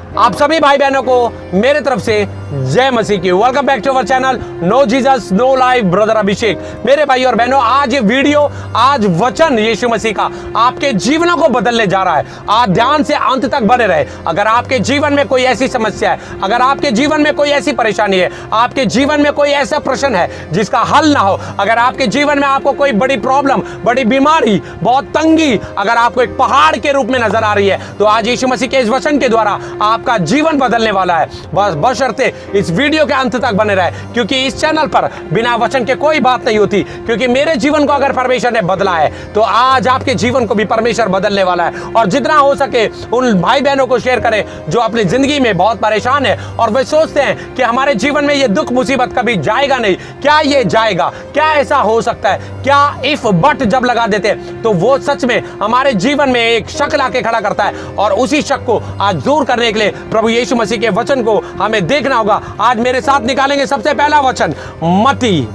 आप सभी भाई बहनों को मेरे तरफ से जय मसीह की। Welcome back to our channel no Jesus no life brother Abhishek. मेरे भाई और बहनों, आज ये वीडियो, आज वचन यीशु मसीह का आपके जीवनों को बदलने जा रहा है। आप ध्यान से अंत तक बने रहे। अगर आपके जीवन में कोई ऐसी समस्या है, अगर आपके जीवन में कोई ऐसी परेशानी है, आपके जीवन में कोई ऐसा प्रश्न है जिसका हल ना हो, अगर आपके जीवन में आपको कोई बड़ी प्रॉब्लम, बड़ी बीमारी, बहुत तंगी अगर आपको एक पहाड़ के रूप में नजर आ रही है, तो आज यीशु मसीह के इस वचन के द्वारा आपका जीवन बदलने वाला है। बस बशर्ते इस वीडियो के अंत तक बने रहे, क्योंकि इस चैनल पर बिना वचन के कोई बात नहीं होती। क्योंकि मेरे जीवन को अगर परमेश्वर ने बदला है, तो आज आपके जीवन को भी परमेश्वर बदलने वाला है। और जितना हो सके उन भाई बहनों को शेयर करें जो अपनी जिंदगी में बहुत परेशान है और वे सोचते हैं कि हमारे जीवन में ये दुख मुसीबत कभी जाएगा नहीं। क्या ये जाएगा? क्या ऐसा हो सकता है? क्या इफ बट जब लगा देते तो वो सच में हमारे जीवन में एक शक लाके खड़ा करता है। और उसी शक को आज दूर करने के लिए प्रभु यीशु मसीह के वचन को हमें देखना होगा। आज मेरे साथ निकालेंगे सबसे पहला वचन मत्ती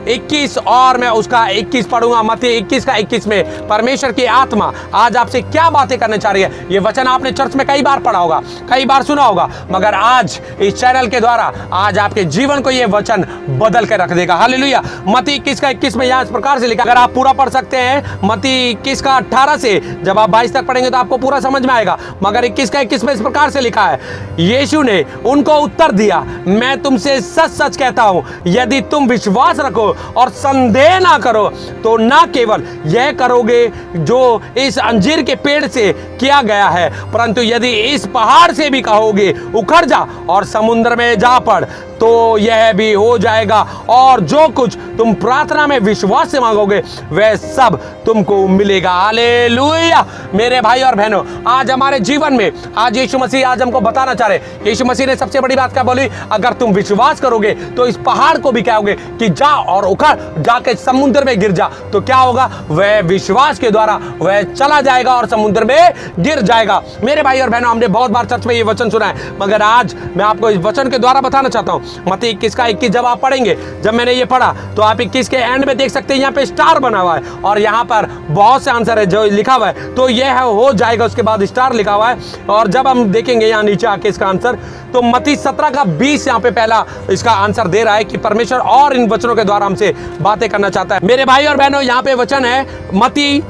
21 और मैं उसका 21 पढ़ूंगा। मत्ती 21 का 21 में परमेश्वर की आत्मा आज आपसे क्या बातें करने चाह रही है। ये वचन आपने चर्च में कई बार पढ़ा होगा, कई बार सुना होगा, मगर आज इस चैनल के द्वारा आज आपके जीवन को ये वचन बदल के रख देगा। हालेलुया। मत्ती 21 का 21 में यहाँ इस प्रकार से लिखा, अगर आप पूरा पढ़ सकते हैं मत्ती 21 का 18 से जब आप 22 तक पढ़ेंगे तो आपको पूरा समझ में आएगा। मगर 21 का 21 में इस प्रकार से लिखा है, यीशु ने उनको उत्तर दिया, मैं तुमसे सच सच कहता हूं, यदि तुम विश्वास रखो और संदेह ना करो तो ना केवल यह करोगे जो इस अंजीर के पेड़ से किया गया है, परंतु यदि इस पहाड़ से भी कहोगे उखड़ जा और समुद्र में जा पड़, तो यह भी हो जाएगा। और जो कुछ तुम प्रार्थना में विश्वास से मांगोगे वह सब तुमको मिलेगा। हालेलुया। मेरे भाई और बहनों, आज हमारे जीवन में आज यीशु मसीह आज हमको बताना चाह रहे, यीशु मसीह ने सबसे बड़ी बात क्या बोली, अगर तुम विश्वास करोगे तो इस पहाड़ को भी कहोगे कि जा और उखड़ जाके समुद्र में गिर जा, तो क्या होगा? वह विश्वास के द्वारा वह चला जाएगा और समुद्र में गिर जाएगा। मेरे भाई और बहनों, हमने बहुत बार चर्च में ये वचन सुना है, मगर आज मैं आपको इस वचन के द्वारा बताना चाहता हूं। मत्ती 21 का 21 जब आप पढ़ेंगे, जब मैंने ये पढ़ा तो आप 21 के एंड में देख सकते हैं यहाँ पे स्टार बना हुआ है और यहाँ पर बहुत से आंसर है जो लिखा हुआ है, तो यह हो जाएगा, उसके बाद स्टार लिखा हुआ है। और जब हम देखेंगे यहाँ नीचे आके इसका आंसर, तो मत्ती 17 का 20 यहाँ पे पहला इसका आंसर दे रहा है कि परमेश्वर और इन वचनों के द्वारा हमसे बातें करना चाहता है। मेरे भाई और बहनों, यहाँ पे वचन है मत्ती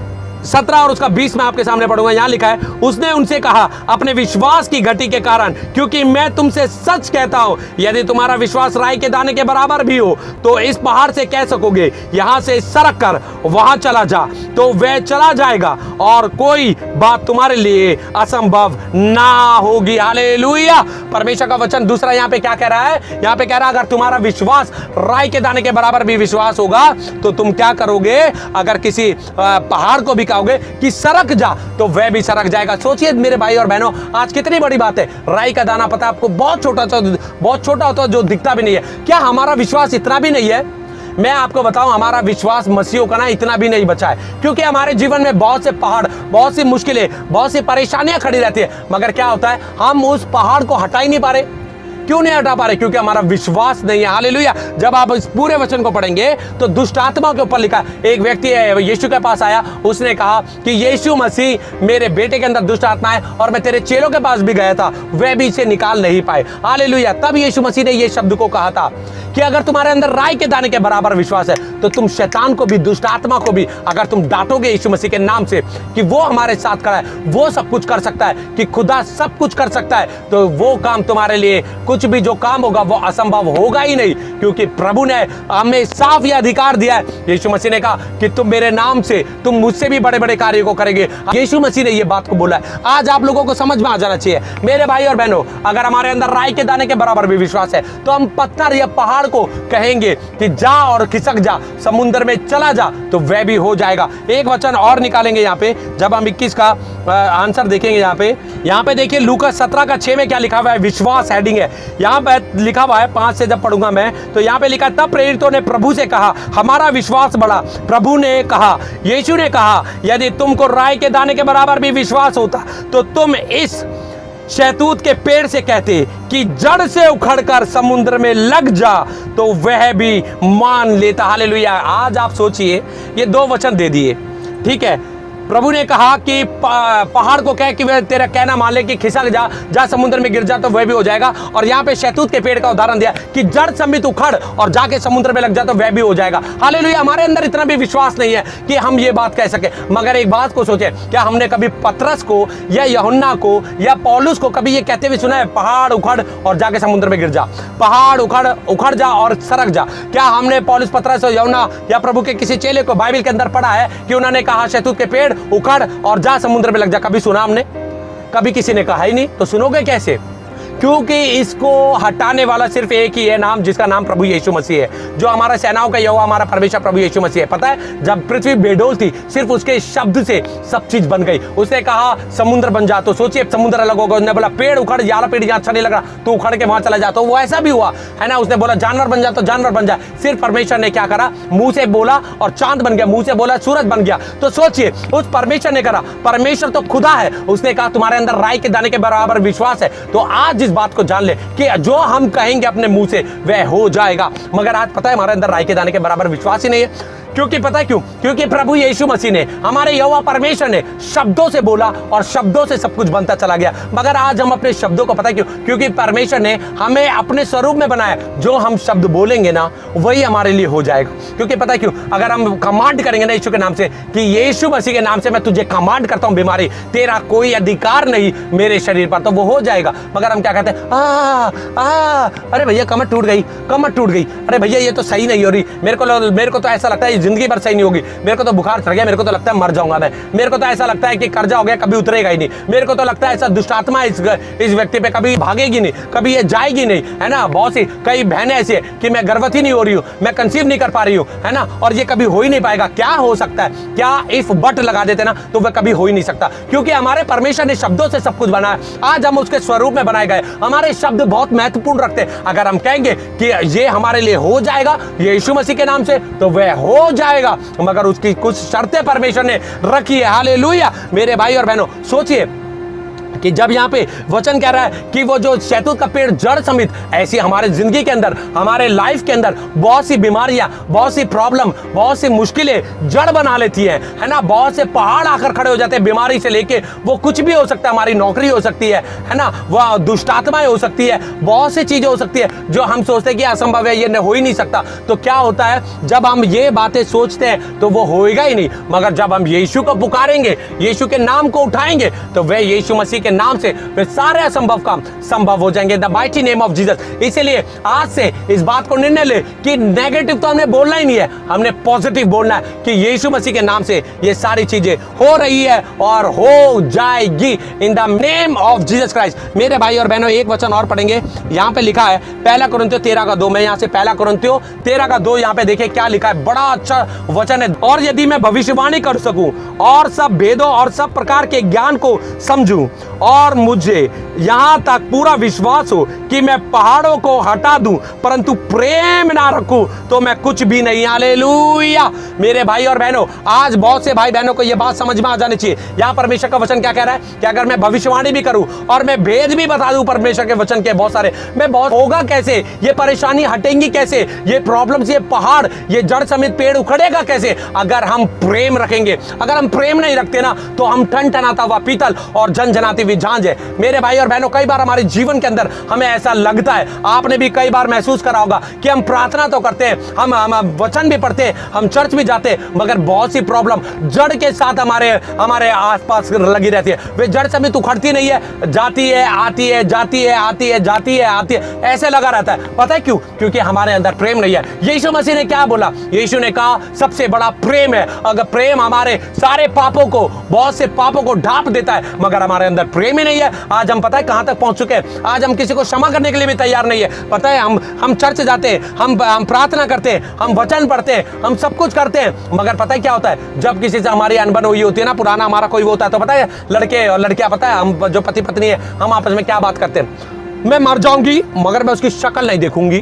17 और उसका 20 में आपके सामने पढ़ूंगा। यहां लिखा है, उसने उनसे कहा, अपने विश्वास की घटी के कारण, क्योंकि मैं तुमसे सच कहता हूं, यदि तुम्हारा विश्वास राई के दाने के बराबर भी हो तो इस पहाड़ से कह सकोगे यहां से सरक कर वहां चला जा, तो वह चला जाएगा और कोई बात तुम्हारे लिए असंभव ना होगी। हालेलुया। परमेश्वर का वचन दूसरा यहां पे क्या कह रहा है? यहां पे कह रहा है, अगर तुम्हारा विश्वास राई के दाने के बराबर भी विश्वास होगा तो तुम क्या करोगे? अगर किसी पहाड़ को भी कहोगे कि सरक जा, तो वह भी सरक जाएगा। सोचिए मेरे भाई और बहनों, आज कितनी बड़ी बात है। राई का दाना पता है आपको, बहुत छोटा होता है जो दिखता भी नहीं है। क्या हमारा विश्वास इतना भी नहीं है? मैं आपको बताऊं, हमारा विश्वास मसीहों का ना इतना भी नहीं बचा है, क्योंकि हमारे जीवन में बहुत से पहाड़, बहुत सी मुश्किलें, बहुत सी परेशानियां खड़ी रहती है, मगर क्या होता है, हम उस पहाड़ को हटा ही नहीं पा रहे। क्यों नहीं हटा पा रहे? क्योंकि हमारा विश्वास नहीं है। हालेलुया। जब आप इस पूरे वचन को पढ़ेंगे तो दुष्ट आत्मा के ऊपर लिखा, एक व्यक्ति है यीशु के पास आया, उसने कहा कि यीशु मसीह, मेरे बेटे के अंदर दुष्ट आत्मा है और मैं तेरे चेलों के पास भी गया था, वह भी इसे निकाल नहीं पाए। हालेलुया। तब यीशु मसीह ने ये शब्द को कहा था कि अगर तुम्हारे अंदर राई के दाने के बराबर विश्वास है तो तुम शैतान को भी, दुष्ट आत्मा को भी अगर तुम डांटोगे यीशु मसीह के नाम से कि वो हमारे साथ खड़ा है, वो सब कुछ कर सकता है, कि खुदा सब कुछ कर सकता है, तो वो काम तुम्हारे लिए, कुछ भी जो काम होगा वो असंभव होगा ही नहीं। क्योंकि प्रभु ने हमें साफ ये अधिकार दिया है। यीशु मसीह ने कहा कि तुम मेरे नाम से, तुम मुझसे भी बड़े बड़े कार्यों को करेंगे। यीशु मसीह ने ये बात को बोला है। आज आप लोगों को समझ में आ जाना चाहिए मेरे भाई और बहनों, अगर हमारे अंदर राई के दाने के बराबर भी विश्वास है तो हम पत्थर या पहाड़ को कहेंगे कि जा और खिसक जा, समुद्र में चला जा, तो वह भी हो जाएगा। एक वचन और निकालेंगे यहाँ पे, जब हम 21 का आंसर देखेंगे। यहाँ पे देखिए लूका 17 का 6 में क्या लिखा हुआ है, विश्वास हेडिंग है। यहाँ पे लिखा हुआ है 5 से जब पढ़ूंगा मैं, तो यहाँ पे लिखा, तब प्रेरितों ने प्रभु से कहा, हमारा विश्वास बढ़ा। प्रभु ने कहा, यीशु ने कहा, यदि तुमको राई के दाने के बराबर भी विश्वास होता तो तुम इस शहतूत के पेड़ से कहते कि जड़ से उखड़कर समुद्र में लग जा, तो वह भी मान लेता। हालेलुया। आज आप सोचिए, ये 2 वचन दे दिए, ठीक है, प्रभु ने कहा कि पहाड़ को कह कि वह तेरा कहना मान ले कि खिसक जा, जा समुद्र में गिर जा, तो वह भी हो जाएगा। और यहाँ पे शहतूत के पेड़ का उदाहरण दिया कि जड़ समेत उखड़ और जाके समुद्र में लग जा, तो वह भी हो जाएगा। हालेलुया। हमारे अंदर इतना भी विश्वास नहीं है कि हम ये बात कह सके। मगर एक बात को सोचे, क्या हमने कभी पतरस को या यूहन्ना को या पौलुस को कभी ये कहते हुए सुना है, पहाड़ उखड़ और जाके समुद्र में गिर जा, पहाड़ उखड़ जा और सरक जा? क्या हमने पौलुस, पतरस और यूहन्ना या प्रभु के किसी चेले को बाइबल के अंदर पढ़ा है कि उन्होंने कहा शहतूत के पेड़ उखड़ और जा समुद्र में लग जा? कभी सुना हमने? कभी किसी ने कहा ही नहीं। तो सुनोगे कैसे? क्योंकि इसको हटाने वाला सिर्फ एक ही है नाम, जिसका नाम प्रभु यीशु मसीह है, जो हमारा सेनाओं का यहोवा, हमारा परमेश्वर प्रभु यीशु मसीह है। पता है, जब पृथ्वी बेडोल थी, सिर्फ उसके शब्द से सब चीज बन गई। उसने कहा समुद्र बन जा, तो सोचिए समुद्र अलग होगा। उसने बोला पेड़ उखड़, यार पेड़ यहाँ अच्छा नहीं लग रहा, तो उखड़ के वहां चला जा, तो वो ऐसा भी हुआ है ना। उसने बोला जानवर बन जा, तो जानवर बन जाए। सिर्फ परमेश्वर ने क्या करा, मुंह से बोला और चांद बन गया, मुंह से बोला सूरज बन गया। तो सोचिए उस परमेश्वर ने करा। परमेश्वर तो खुदा है, उसने कहा तुम्हारे अंदर राई के दाने के बराबर विश्वास है। तो आज इस बात को जान ले कि जो हम कहेंगे अपने मुंह से वह हो जाएगा। मगर आज पता है हमारे अंदर राई के दाने के बराबर विश्वास ही नहीं है। क्योंकि पता है क्यों? क्योंकि प्रभु यीशु मसीह ने, हमारे यहोवा परमेश्वर ने शब्दों से बोला और शब्दों से सब कुछ बनता चला गया। मगर आज हम अपने शब्दों को, पता है क्यों? क्योंकि परमेश्वर ने हमें अपने स्वरूप में बनाया। जो हम शब्द बोलेंगे ना, वही हमारे लिए हो जाएगा। क्योंकि पता है क्यों? अगर हम कमांड करेंगे ना यीशु के नाम से कि यीशु मसीह के नाम से मैं तुझे कमांड करता हूं बीमारी, तेरा कोई अधिकार नहीं मेरे शरीर पर, तो वो हो जाएगा। मगर हम क्या कहते हैं, अरे भैया कमर टूट गई, कमर टूट गई, अरे भैया ये तो सही नहीं हो रही, मेरे को तो ऐसा लगता है जिंदगी भर सही नहीं होगी, मेरे को तो बुखार चढ़ गया, मेरे को तो लगता है मर जाऊंगा मैं, मेरे को तो ऐसा लगता है कि कर्जा हो गया, कभी उतरेगा ही नहीं, मेरे को तो लगता है ऐसा दुष्ट आत्मा इस व्यक्ति पे कभी भागेगी नहीं, कभी ये जाएगी नहीं, है ना। बहुत सी कई बहनें ऐसी है कि मैं गर्भवती नहीं हो रही हूँ, मैं कंसीव नहीं कर पा रही हूँ, है ना, और ये कभी हो ही नहीं पाएगा। क्या हो सकता है? क्या इफ बट लगा देते ना, तो वह कभी हो ही नहीं सकता। क्योंकि हमारे परमेश्वर ने शब्दों से सब कुछ बनाया। आज हम उसके स्वरूप में बनाए गए। हमारे शब्द बहुत महत्वपूर्ण रखते हैं। अगर हम कहेंगे कि ये हमारे लिए हो जाएगा यीशु मसीह के नाम से, तो वह हो जाएगा। मगर उसकी कुछ शर्तें परमेश्वर ने रखी है। हालेलुया। मेरे भाई और बहनों, सोचिए कि जब यहाँ पे वचन कह रहा है कि वो जो शहतूत का पेड़ जड़ समेत, ऐसी हमारे जिंदगी के अंदर, हमारे लाइफ के अंदर बहुत सी बीमारियां, बहुत सी प्रॉब्लम, बहुत सी मुश्किलें जड़ बना लेती हैं, है ना। बहुत से पहाड़ आकर खड़े हो जाते हैं बीमारी से लेके, वो कुछ भी हो सकता है, हमारी नौकरी हो सकती है ना, वह दुष्ट आत्माएं हो सकती है, बहुत सी चीजें हो सकती है जो हम सोचते हैं कि असंभव है, ये हो ही नहीं सकता। तो क्या होता है, जब हम ये बातें सोचते हैं तो वो होएगा ही नहीं। मगर जब हम यीशु को पुकारेंगे, यीशु के नाम को उठाएंगे, तो वह यीशु मसीह के नाम से वे सारे असंभव काम संभव हो जाएंगे। The mighty name of Jesus. इसीलिए आज से इस बात को निर्णय ले कि नेगेटिव तो हमने बोलना ही नहीं है, हमने पॉजिटिव बोलना है कि यीशु मसीह के नाम से ये सारी चीजें हो रही है और हो जाएगी इन the name of Jesus Christ. मेरे भाई और बहनों, एक वचन और पढ़ेंगे। यहाँ पे लिखा है 1 कुरिन्थियों 13:2। मैं यहाँ से 1 कुरिन्थियों 13:2 यहाँ पे देखिए क्या लिखा है। बड़ा अच्छा वचन है। और यदि मैं भविष्यवाणी कर सकूं और सब भेदों और सब प्रकार के ज्ञान को समझूं और मुझे यहां तक पूरा विश्वास हो कि मैं पहाड़ों को हटा दूं, परंतु प्रेम ना रखूं, तो मैं कुछ भी नहीं। हालेलुया। मेरे भाई और बहनों, आज बहुत से भाई बहनों को यह बात समझ में आ जानी चाहिए। यहां परमेश्वर का वचन क्या कह रहा है कि अगर मैं भविष्यवाणी भी करूं और मैं भेद भी बता दूं परमेश्वर के वचन के बहुत सारे, मैं बहुत होगा कैसे, ये परेशानी हटेंगी कैसे, ये प्रॉब्लम्स, ये पहाड़, ये जड़ समेत पेड़ उखड़ेगा कैसे, अगर हम प्रेम रखेंगे। अगर हम प्रेम नहीं रखते ना, तो हम ठनठनाता हुआ पीतल और झनझनाती हुई झांझ है। मेरे भाई और बहनों, कई बार हमारे जीवन के अंदर हमें ऐसा लगता है, आपने भी कई बार महसूस करा होगा कि हम प्रार्थना तो करते हैं, हम वचन भी पढ़ते हैं, हम चर्च भी जाते हैं, मगर बहुत सी प्रॉब्लम जड़ के साथ हमारे आसपास लगी रहती है। वे जड़ समेत उखड़ती नहीं है, जाती है, आती है, जाती है, आती है, जाती है, आती है, ऐसे लगा रहता है। पता है क्यों? क्योंकि हमारे अंदर प्रेम नहीं है। यीशु मसीह ने क्या बोला? यीशु ने कहा सबसे बड़ा प्रेम है। अगर प्रेम हमारे सारे पापों को, बहुत से पापों को ढांप देता है, मगर हमारे अंदर प्रेम ही नहीं है। आज हम पता है कहां तक पहुंच चुके हैं। आज हम किसी को क्षमा करने के लिए भी तैयार नहीं है। पता है, हम चर्च जाते हैं, हम प्रार्थना करते हैं, हम वचन पढ़ते हैं, हम सब कुछ करते हैं, मगर पता है क्या होता है, जब किसी से हमारी अनबन हुई होती है ना, पुराना हमारा कोई वो होता है, तो पता है लड़के और लड़कियां, पता है हम जो पति पत्नी है, हम आपस में क्या बात करते हैं, मैं मर जाऊंगी मगर मैं उसकी शक्ल नहीं देखूंगी,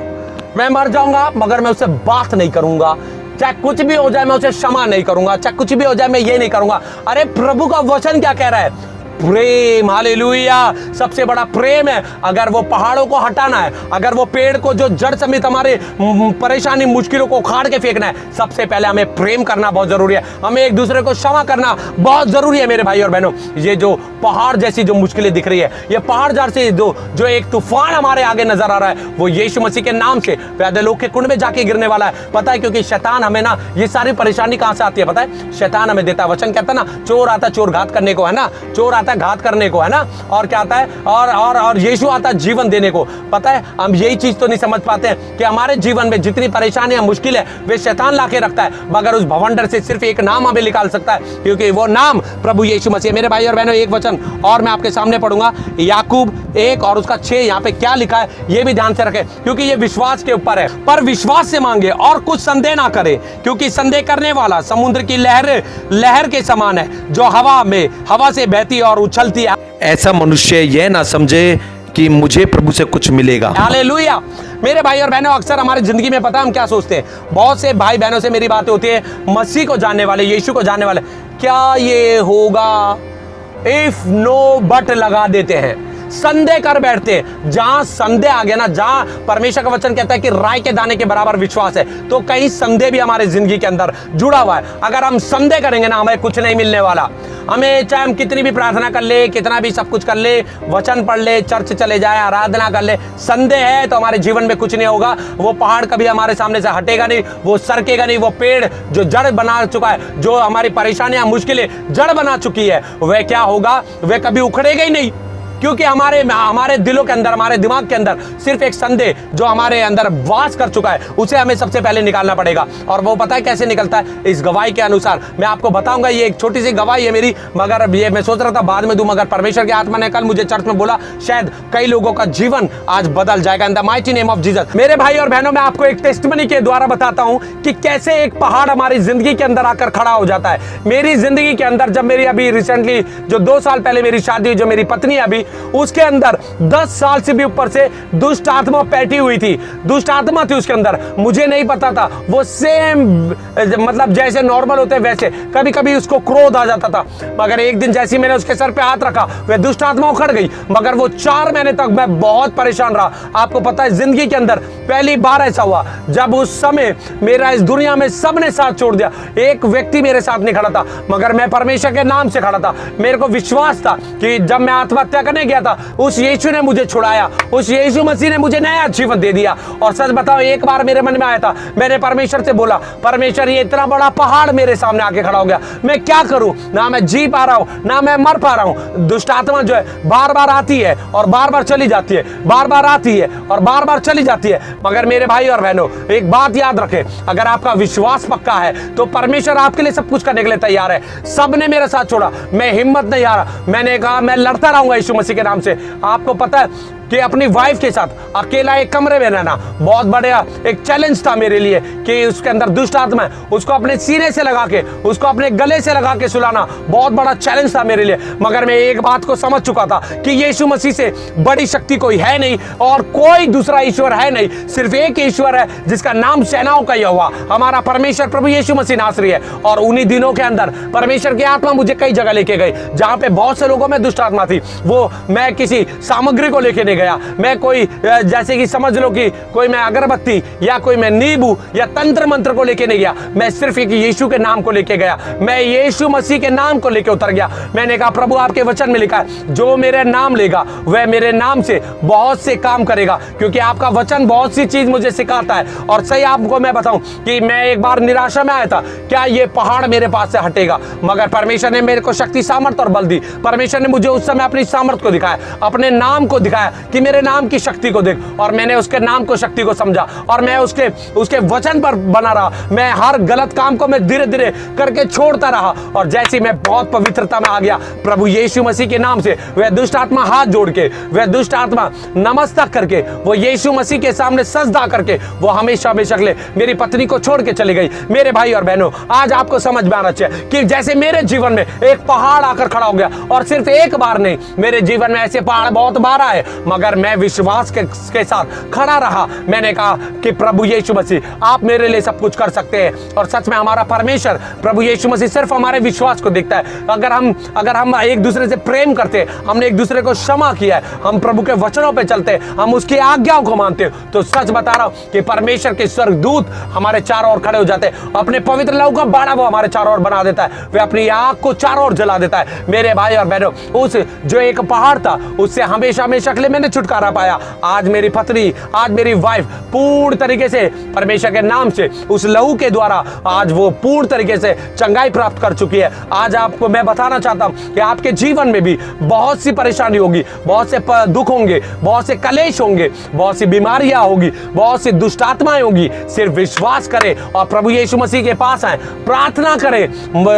मैं मर जाऊंगा मगर मैं उससे बात नहीं करूंगा, चाहे कुछ भी हो जाए मैं उसे क्षमा नहीं करूंगा, चाहे कुछ भी हो जाए मैं ये नहीं करूंगा। अरे प्रभु का वचन क्या कह रहा है? प्रेम। हालेलुया, सबसे बड़ा प्रेम है। अगर वो पहाड़ों को हटाना है, अगर वो पेड़ को जो जड़ समेत हमारे परेशानी मुश्किलों को उखाड़ के फेंकना है, सबसे पहले हमें प्रेम करना बहुत जरूरी है। हमें एक दूसरे को क्षमा करना बहुत जरूरी है मेरे भाई और बहनों। ये जो पहाड़ जैसी जो मुश्किलें दिख रही है, ये पहाड़ जैसे जो एक तूफान हमारे आगे नजर आ रहा है, वो यीशु मसीह के नाम से पैदल लोग के कुंड में जाके गिरने वाला है। पता है, क्योंकि शैतान हमें ना, ये सारी परेशानी कहां से आती है पता है? शैतान हमें देता है। वचन कहता है ना, चोर आता है चोर घात करने को, है ना, चोर आता है घात करने को, है ना, और क्या आता है, और यीशु आता है जीवन देने को। पता है, हम यही चीज तो नहीं समझ पाते हैं कि हमारे जीवन में जितनी परेशानियां मुश्किल है वे शैतान लाके रखता है, मगर उस भवंडर से सिर्फ एक नाम हमें निकाल सकता है, क्योंकि वो नाम प्रभु यीशु मसीह। मेरे भाई और बहनों, एक वचन और मैं आपके सामने पढ़ूंगा, याकूब 1 और उसका 6। यहाँ पे क्या लिखा है ये भी ध्यान से रखें, क्योंकि ये विश्वास के ऊपर है। पर विश्वास से मांगे और कुछ संदेह ना करे, क्योंकि संदेह करने वाला समुद्र की लहर के समान है, जो हवा से बहती और उछलती है। ऐसा मनुष्य यह ना समझे कि मुझे प्रभु से कुछ मिलेगा। हालेलुया। मेरे भाई और बहनों, अक्सर हमारी जिंदगी में पता है हम क्या सोचते हैं? बहुत से भाई बहनों से मेरी बातें होती है, मसीह को जानने वाले, यीशु को जानने वाले, क्या ये होगा, इफ नो बट लगा देते हैं, संदेह कर बैठते हैं। जहां संदेह आ गया ना, जहां परमेश्वर का वचन कहता है कि राई के दाने के बराबर विश्वास है, तो कहीं संदेह भी हमारे जिंदगी के अंदर जुड़ा हुआ है। अगर हम संदेह करेंगे ना, हमें कुछ नहीं मिलने वाला। हमें चाहे हम कितनी भी प्रार्थना कर ले, कितना भी सब कुछ कर ले, वचन पढ़ ले, चर्च चले जाए, आराधना कर ले, संदेह है तो हमारे जीवन में कुछ नहीं होगा। वो पहाड़ कभी हमारे सामने से हटेगा नहीं, वो सरकेगा नहीं। वो पेड़ जो जड़ बना चुका है, जो हमारी परेशानियां मुश्किलें जड़ बना चुकी है, वह क्या होगा, वह कभी उखड़ेगा ही नहीं, क्योंकि हमारे दिलों के अंदर, हमारे दिमाग के अंदर सिर्फ एक संदेह जो हमारे अंदर वास कर चुका है, उसे हमें सबसे पहले निकालना पड़ेगा। और वो पता है कैसे निकलता है? इस गवाही के अनुसार मैं आपको बताऊंगा। ये एक छोटी सी गवाही है मेरी, मगर ये मैं सोच रहा था बाद में दूं, मगर परमेश्वर की आत्मा ने कल मुझे चर्च में बोला, शायद कई लोगों का जीवन आज बदल जाएगा इन the mighty name of Jesus. मेरे भाई और बहनों, मैं आपको एक टेस्टिमनी के द्वारा बताता हूं कि कैसे एक पहाड़ हमारी जिंदगी के अंदर आकर खड़ा हो जाता है। मेरी जिंदगी के अंदर, जब मेरी अभी रिसेंटली जो 2 साल पहले मेरी शादी हुई, जो मेरी पत्नी अभी, उसके अंदर 10 साल से भी ऊपर से दुष्ट आत्मा बैठी हुई थी, दुष्ट आत्मा थी उसके अंदर। मुझे नहीं पता था, वो सेम मतलब जैसे नॉर्मल होते वैसे, कभी कभी उसको क्रोध आ जाता था, मगर एक दिन जैसे मैंने उसके सर पे हाथ रखा, वह दुष्ट आत्मा उखड़ गई। मगर वो 4 महीने तक मैं बहुत परेशान रहा। आपको पता है, जिंदगी के अंदर पहली बार ऐसा हुआ जब उस समय मेरा इस दुनिया में सबने साथ छोड़ दिया, एक व्यक्ति मेरे साथ नहीं खड़ा था, मगर मैं परमेश्वर के नाम से खड़ा था। मेरे को विश्वास था कि जब मैं आत्महत्या करने गया था, उस यीशु ने मुझे छुड़ाया, उस यीशु मसीह ने मुझे नया जीवन दे दिया। और सच बताओ, एक बार मेरे मन में आया था, मैंने परमेश्वर से बोला, परमेश्वर ये इतना बड़ा पहाड़ मेरे सामने आके खड़ा हो गया, मैं क्या करूं? ना मैं जी पा रहा हूं, ना मैं मर पा रहा हूं। दुष्ट आत्मा जो है बार बार आती है और बार बार चली जाती है, बार बार आती है और बार बार चली जाती है। मगर मेरे भाई और बहनों, एक बात याद रखें, अगर आपका विश्वास पक्का है तो परमेश्वर आपके लिए सब कुछ करने के लिए तैयार है। सबने मेरे साथ छोड़ा, मैं हिम्मत नहीं हारा, मैंने कहा मैं लड़ता रहूंगा यीशु मसीह के नाम से। आपको पता है कि अपनी वाइफ के साथ अकेला एक कमरे में रहना बहुत बड़ा एक चैलेंज था मेरे लिए, कि उसके अंदर दुष्ट आत्मा है, उसको अपने सीने से लगा के, उसको अपने गले से लगा के सुलाना बहुत बड़ा चैलेंज था मेरे लिए। मगर मैं एक बात को समझ चुका था कि यीशु मसीह से बड़ी शक्ति कोई है नहीं और कोई दूसरा ईश्वर है नहीं, सिर्फ एक ईश्वर है जिसका नाम सेनाओं का यहोवा, हमारा परमेश्वर प्रभु यीशु मसीह नासरी है। और उन्हीं दिनों के अंदर परमेश्वर की आत्मा मुझे कई जगह लेके गई जहां पे बहुत से लोगों में दुष्ट आत्मा थी। वो मैं किसी सामग्री को लेके गया, मैं कोई जैसे कि समझ लो कि कोई मैं अगरबत्ती या कोई मैं नींबू या तंत्र मंत्र को लेके नहीं गया, मैं सिर्फ एक यीशु के नाम को लेके गया, मैं यीशु मसीह के नाम को लेके उतर गया। मैंने कहा प्रभु आपके वचन में लिखा है, जो मेरे नाम लेगा वह मेरे नाम से बहुत से काम करेगा, क्योंकि आपका वचन बहुत सी चीज मुझे सिखाता है। और सही आपको मैं बताऊं कि मैं एक बार निराशा में आया था, क्या ये पहाड़ मेरे पास से हटेगा? मगर परमेश्वर ने मेरे को शक्ति, सामर्थ और बल दी। परमेश्वर ने मुझे उस समय अपनी सामर्थ को दिखाया, अपने नाम को दिखाया कि मेरे नाम की शक्ति को देख, और मैंने उसके नाम को, शक्ति को समझा और मैं उसके वचन पर बना रहा। मैं हर गलत काम को मैं धीरे धीरे करके छोड़ता रहा, और जैसे मैं बहुत पवित्रता में आ गया प्रभु यीशु मसीह के नाम से, वह दुष्ट आत्मा हाथ जोड़ के, वह दुष्ट आत्मा नमस्कार करके, वो यीशु मसीह के सामने सजदा करके, वो हमेशा हमेशा के लिए मेरी पत्नी को छोड़ के चली गई। मेरे भाई और बहनों, आज आपको समझ में आना चाहिए कि जैसे मेरे जीवन में एक पहाड़ आकर खड़ा हो गया, और सिर्फ एक बार नहीं, मेरे जीवन में ऐसे पहाड़ बहुत बार आए, मगर मैं विश्वास के साथ खड़ा रहा। मैंने कहा कि प्रभु यीशु मसीह आप मेरे लिए सब कुछ कर सकते हैं। और सच में हमारा परमेश्वर प्रभु यीशु मसीह सिर्फ हमारे विश्वास को देखता है। अगर हम एक दूसरे से प्रेम करते, हमने एक दूसरे को क्षमा किया है, हम प्रभु के वचनों पे चलते, हम उसकी आज्ञाओं को मानते, तो सच बता रहा हूं कि परमेश्वर के स्वर्गदूत हमारे चारों ओर खड़े हो जाते हैं। अपने पवित्र लहू का बाड़ा वो हमारे चारों ओर बना देता है। वे अपनी आग को चारों ओर जला देता है। मेरे भाई और बहनों, उस जो एक पहाड़ था उससे हमेशा हमेशा के लिए मैंने छुटकारा पाया। आज मेरी पत्नी, आज मेरी वाइफ पूर्ण तरीके से परमेश्वर के नाम से उस लहू के द्वारा आज वो पूर्ण तरीके से चंगाई प्राप्त कर चुकी है। आज आपको मैं बताना चाहता हूं कि आपके जीवन में भी बहुत सी परेशानी होगी, बहुत से दुख होंगे, बहुत से कलेश होंगे, बहुत सी बीमारियां होगी, बहुत सी दुष्ट आत्माएं होंगी। सिर्फ विश्वास करें और प्रभु यीशु मसीह के पास आए, प्रार्थना करें,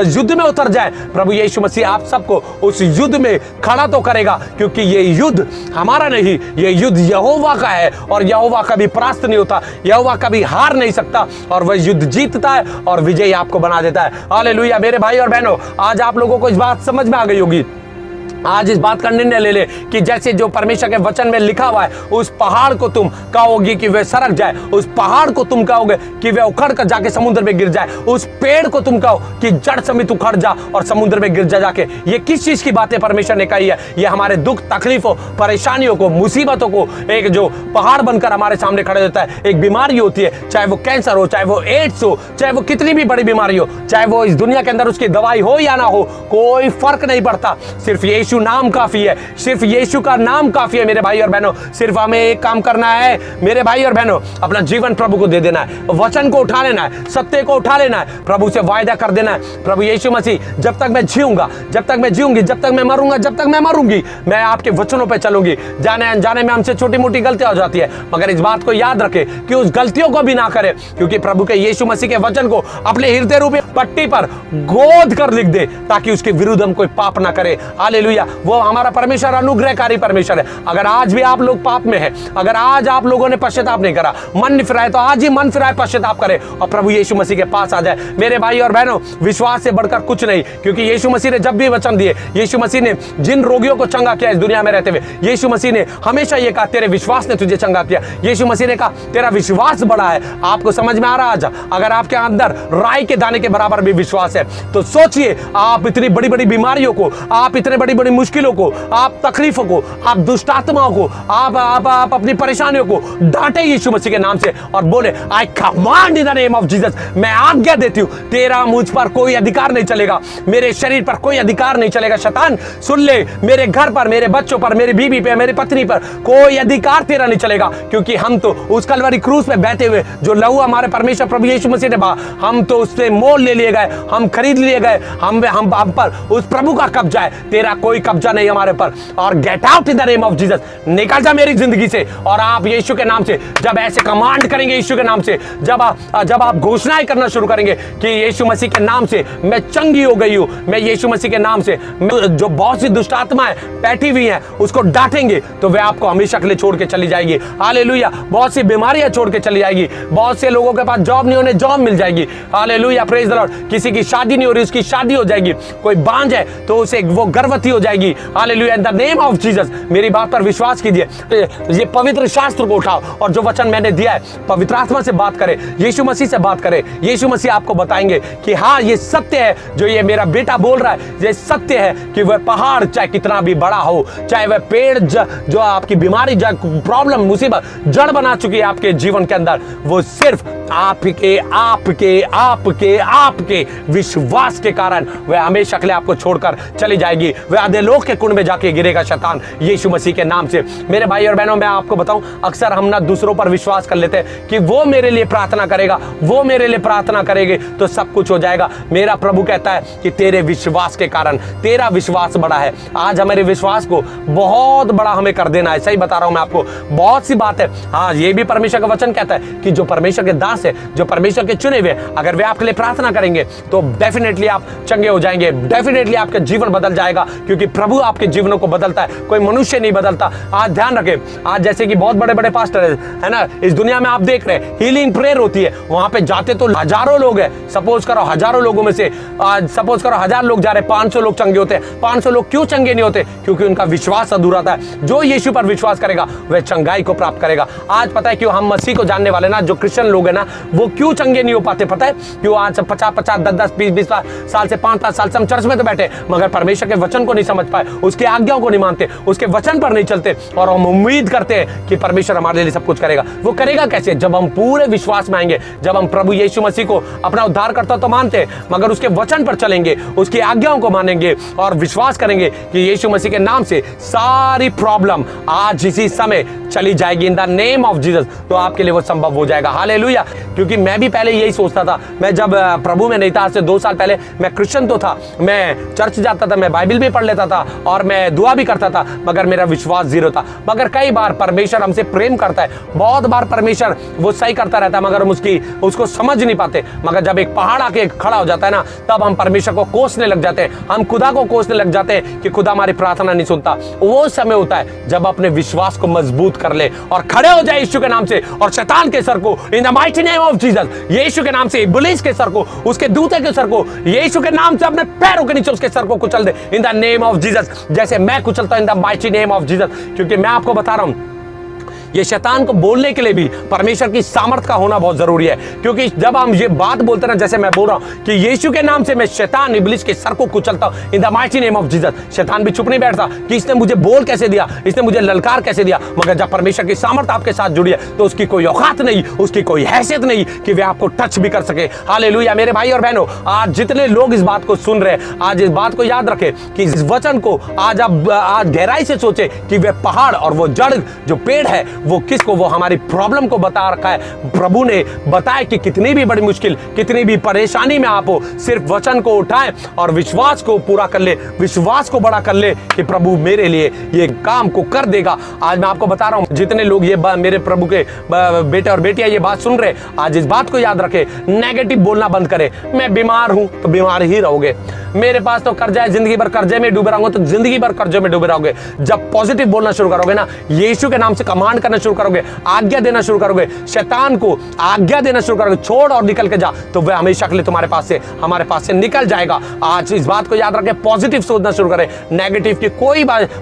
युद्ध में उतर जाए। प्रभु यीशु मसीह आप सबको उस युद्ध में खड़ा तो करेगा, क्योंकि ये युद्ध हमारा नहीं, ये युद्ध यहोवा का है और यहोवा कभी परास्त नहीं होता, यहोवा कभी हार नहीं सकता और वह युद्ध जीतता है और विजयी आपको बना देता है। हालेलुया। मेरे भाई और बहनों, आज आप लोगों को इस बात समझ में आ गई होगी। आज इस बात का निर्णय ले ले कि जैसे जो परमेश्वर के वचन में लिखा हुआ है, उस पहाड़ को तुम कहोगे कि वह सरक जाए, उस पहाड़ को तुम कहोगे कि वह उखड़ कर जाके समुद्र में गिर जाए, उस पेड़ को तुम कहो कि जड़ समेत उखड़ जा और समुद्र में गिर जा जाके। ये किस चीज की बातें परमेश्वर ने कही है? ये हमारे दुख, तकलीफों, परेशानियों को, मुसीबतों को एक जो पहाड़ बनकर हमारे सामने खड़े होता है। एक बीमारी होती है, चाहे वो कैंसर हो, चाहे वो एड्स हो, चाहे वो कितनी भी बड़ी बीमारी हो, चाहे वो इस दुनिया के अंदर उसकी दवाई हो या ना हो, कोई फर्क नहीं पड़ता। सिर्फ यीशु नाम काफी है, सिर्फ यीशु का नाम काफी है। मेरे भाई और बहनों, सिर्फ हमें एक काम करना है मेरे भाई और बहनों, अपना जीवन प्रभु को दे देना है, वचन को उठा लेना है, सत्य को उठा लेना है, प्रभु से वायदा कर देना है। प्रभु यीशु मसीह, जब तक मैं जीऊंगा, जब तक मैं जीऊंगी, जब तक मैं मरूंगा, जब तक मैं मरूंगी, मैं आपके वचनों पे चलूंगी। जाने अनजाने में हमसे छोटी मोटी गलतियां हो जाती है, मगर इस बात को याद रखें कि उस गलतियों को भी ना करें, क्योंकि प्रभु के यीशु मसीह के वचन को अपने हृदय रूपी पट्टी पर गोद कर लिख दे, ताकि उसके विरुद्ध हम कोई पाप ना करे। हालेलुया। वो हमारा परमेश्वर अनुग्रहकारी परमेश्वर है। अगर आज भी आप लोग पाप में हैं, अगर आज आप लोगों ने पश्चाताप नहीं करा, मन नहीं फिराया, तो आज ही मन फिराए, पश्चाताप करें और प्रभु यीशु मसीह के पास आ जाए। मेरे भाई और बहनों, विश्वास से बढ़कर कुछ नहीं, क्योंकि यीशु मसीह ने जब भी वचन दिए, यीशु मसीह ने जिन रोगियों को चंगा किया इस दुनिया में रहते हुए, यीशु मसीह ने हमेशा ये कहा, तेरे विश्वास ने तुझे चंगा किया। यीशु मसीह ने कहा, तेरा विश्वास बड़ा है। आपको समझ में आ रहा? आज अगर आपके अंदर राई के दाने के बराबर भी विश्वास है, तो सोचिए, आप इतनी बड़ी बड़ी बीमारियों को, आप इतने बड़ी बड़ी मुश्किलों को, आप तकलीफों को, आप दुष्ट आत्माओं को, आप अपनी परेशानियों को डांटे यीशु मसीह के नाम से और बोले, आई command in the name of Jesus, मैं आज्ञा देती हूं, तेरा मुझ पर कोई अधिकार नहीं चलेगा, मेरे शरीर पर कोई अधिकार नहीं चलेगा। शैतान सुन ले, मेरे घर पर, मेरे बच्चों पर, मेरी बीवी पे, मेरी पत्नी पर कोई अधिकार तेरा नहीं चलेगा, क्योंकि हम तो उस कलवरी क्रूस पे बहते हुए जो लहू हमारे परमेश्वर प्रभु यीशु मसीह ने बहा, हम तो उससे मोल ले लिए गए, हम खरीद लिए गए, हम पर उस प्रभु का कब्जा है, तेरा कोई कब्जा नहीं हमारे पर। और get out in the name of Jesus, निकल जा मेरी जिंदगी से। और आप यीशु के नाम से जब ऐसे कमांड करेंगे, यीशु के नाम से जब आप घोषणाएं करना शुरू करेंगे कि यीशु मसीह के नाम से मैं चंगी हो गई हूं, मैं यीशु मसीह के नाम से जो बहुत सी दुष्ट आत्माएं बैठी हुई हैं उसको डांटेंगे, तो वे आपको हमेशा के लिए छोड़ के चली जाएगी। हालेलुया। बहुत सी बीमारियां छोड़ के चली जाएगी, बहुत से लोगों के पास जॉब नहीं होने जॉब मिल जाएगी। Hallelujah, praise the Lord. किसी की शादी नहीं हो रही, उसकी शादी हो जाएगी। कोई बांझ है तो उसे वो गर्भवती हो जाएगी। Hallelujah, in the name of Jesus. मेरी बात पर विश्वास कीजिए, ये पवित्र शास्त्र को उठाओ और जो वचन मैंने दिया है, पवित्र आत्मा से बात करें, यीशु मसीह से बात करें। यीशु मसीह आपको बताएंगे कि हाँ, ये सत्य है जो ये मेरा बेटा बोल रहा है, ये सत्य है कि वह पहाड़ चाहे कितना भी बड़ा हो, चाहे वह पेड़ जो आपकी बीमारी, प्रॉब्लम, मुसीबत जड़ बना चुकी है आपके जीवन के अंदर, वो सिर्फ आपके आपके आपके आपके विश्वास के कारण वह हमेशा के लिए आपको छोड़कर चली जाएगी। वह अधोलोक के कुंड में जाके गिरेगा शैतान, यीशु मसीह के नाम से। मेरे भाई और बहनों, मैं आपको बताऊं, अक्सर हम ना दूसरों पर विश्वास कर लेते हैं कि वो मेरे लिए प्रार्थना करेगा, वो मेरे लिए प्रार्थना करेंगे तो सब कुछ हो जाएगा। मेरा प्रभु कहता है कि तेरे विश्वास के कारण, तेरा विश्वास बड़ा है। आज हमारे विश्वास को बहुत बड़ा हमें कर देना है। सही बता रहा हूं मैं आपको, बहुत सी बात है। हाँ, ये भी परमेश्वर का वचन कहता है कि जो परमेश्वर के दास दास है, जो परमेश्वर के चुने हुए, अगर वे आपके लिए प्रार्थना करेंगे तो डेफिनेटली आप चंगे हो जाएंगे, डेफिनेटली आपका जीवन बदल जाएगा, क्योंकि प्रभु आपके जीवनों को बदलता है, कोई मनुष्य नहीं बदलता। आज ध्यान रखें, आज जैसे कि बहुत बड़े बड़े पास्टर है ना इस दुनिया में, आप देख रहे हैं हीलिंग प्रेयर होती है, वहां पे जाते तो हजारों लोग हैं, सपोज करो हजारों लोगों में से सपोज करो 1000 लोग जा रहे, 500 लोग चंगे होते हैं। 500 लोग क्यों चंगे नहीं होते? क्योंकि उनका विश्वास अधूरा था। जो यीशु पर विश्वास करेगा वह चंगाई को प्राप्त करेगा। आज पता है क्यों हम मसीह को जानने वाले ना, जो क्रिश्चियन लोग हैं ना, वो क्यों चंगे नहीं हो पाते? पता है क्यों? आज 50-50, 10-10, 20-20 साल से 5-5 साल से हम चर्च में तो बैठे, मगर परमेश्वर के वचन को नहीं समझ पाए, उसकी आज्ञाओं को नहीं मानते, उसके वचन पर नहीं चलते, और हम उम्मीद करते हैं कि परमेश्वर हमारे लिए सब कुछ करेगा। वो करेगा कैसे? जब हम पूरे विश्वास में आएंगे, जब हम प्रभु यीशु मसीह को अपना उद्धारकर्ता तो मानते हैं, मगर उसके वचन पर चलेंगे, उसकी आज्ञाओं को मानेंगे और विश्वास करेंगे कि यीशु मसीह के नाम से सारी प्रॉब्लम आज इसी समय चली जाएगी इन द नेम ऑफ जीसस, तो आपके लिए वो संभव हो जाएगा। हालेलुया। क्योंकि मैं भी पहले यही सोचता था, मैं जब प्रभु में नहीं था, आज से 2 साल पहले, मैं क्रिश्चियन तो था, मैं चर्च जाता था, मैं बाइबल भी पढ़ लेता था और मैं दुआ भी करता था, मगर मेरा विश्वास जीरो था। मगर कई बार परमेश्वर हमसे प्रेम करता है, बहुत बार परमेश्वर वो सही करता रहता है, मगर हम उसको समझ नहीं पाते। मगर जब एक पहाड़ आके खड़ा हो जाता है ना, तब हम परमेश्वर को कोसने लग जाते हैं, हम खुदा को कोसने लग जाते हैं कि खुदा हमारी प्रार्थना नहीं सुनता। वो समय होता है जब अपने विश्वास को मजबूत कर ले और खड़े हो जाए यीशु के नाम से, और शैतान के सर को in the mighty name of Jesus, Yeshu के नाम से इब्लीस के सर को, उसके दूते के सर को यीशु के नाम से अपने पैरों के नीचे उसके सर को कुचल दे in the name of Jesus, जैसे मैं कुचलता हूं in the mighty name of Jesus. क्योंकि मैं आपको बता रहा हूं, ये शैतान को बोलने के लिए भी परमेश्वर की सामर्थ्य का होना बहुत जरूरी है। क्योंकि जब हम ये बात बोलते ना, जैसे मैं बोल रहा हूं कि यीशु के नाम से मैं शैतान इब्लीस के सर को कुचलता हूं in the mighty name of Jesus, शैतान भी चुप नहीं बैठता कि इसने मुझे बोल कैसे दिया, इसने मुझे ललकार कैसे दिया। मगर जब परमेश्वर की सामर्थ्य आपके साथ जुड़ी है, तो उसकी कोई औकात नहीं, उसकी कोई हैसियत नहीं कि वे आपको टच भी कर सके। हालेलुया। मेरे भाई और बहनों, आज जितने लोग इस बात को सुन रहे हैं, आज इस बात को याद रखें कि इस वचन को आज गहराई से सोचे कि वे पहाड़ और वो जड़ जो पेड़ है, वो किसको, वो हमारी प्रॉब्लम को बता रखा है। प्रभु ने बताया कि कितनी भी बड़ी मुश्किल, कितनी भी परेशानी में आप हो, सिर्फ वचन को उठाएं और विश्वास को पूरा कर ले, विश्वास को बड़ा कर ले कि प्रभु मेरे लिए ये काम को कर देगा। आज मैं आपको बता रहा हूं, जितने लोग ये मेरे प्रभु के बेटे और बेटियां ये बात सुन रहे, आज इस बात को याद रखें, नेगेटिव बोलना बंद करें। मैं बीमार हूं तो बीमार ही रहोगे, मेरे पास तो कर्जा है, जिंदगी भर कर्जे में डूबे रहोगे तो जिंदगी भर कर्जे में डूबे रहोगे। जब पॉजिटिव बोलना शुरू करोगे ना, यीशु के नाम से कमांड करना शुरू करोगे, आज्ञा देना शुरू करोगे, शैतान को आज्ञा देना शुरू करोगे, छोड़ और निकल के जा, तो वह हमेशा के लिए तुम्हारे पास से, हमारे पास से निकल जाएगा। आज इस बात को याद रखें, पॉजिटिव सोचना शुरू करें, नेगेटिव की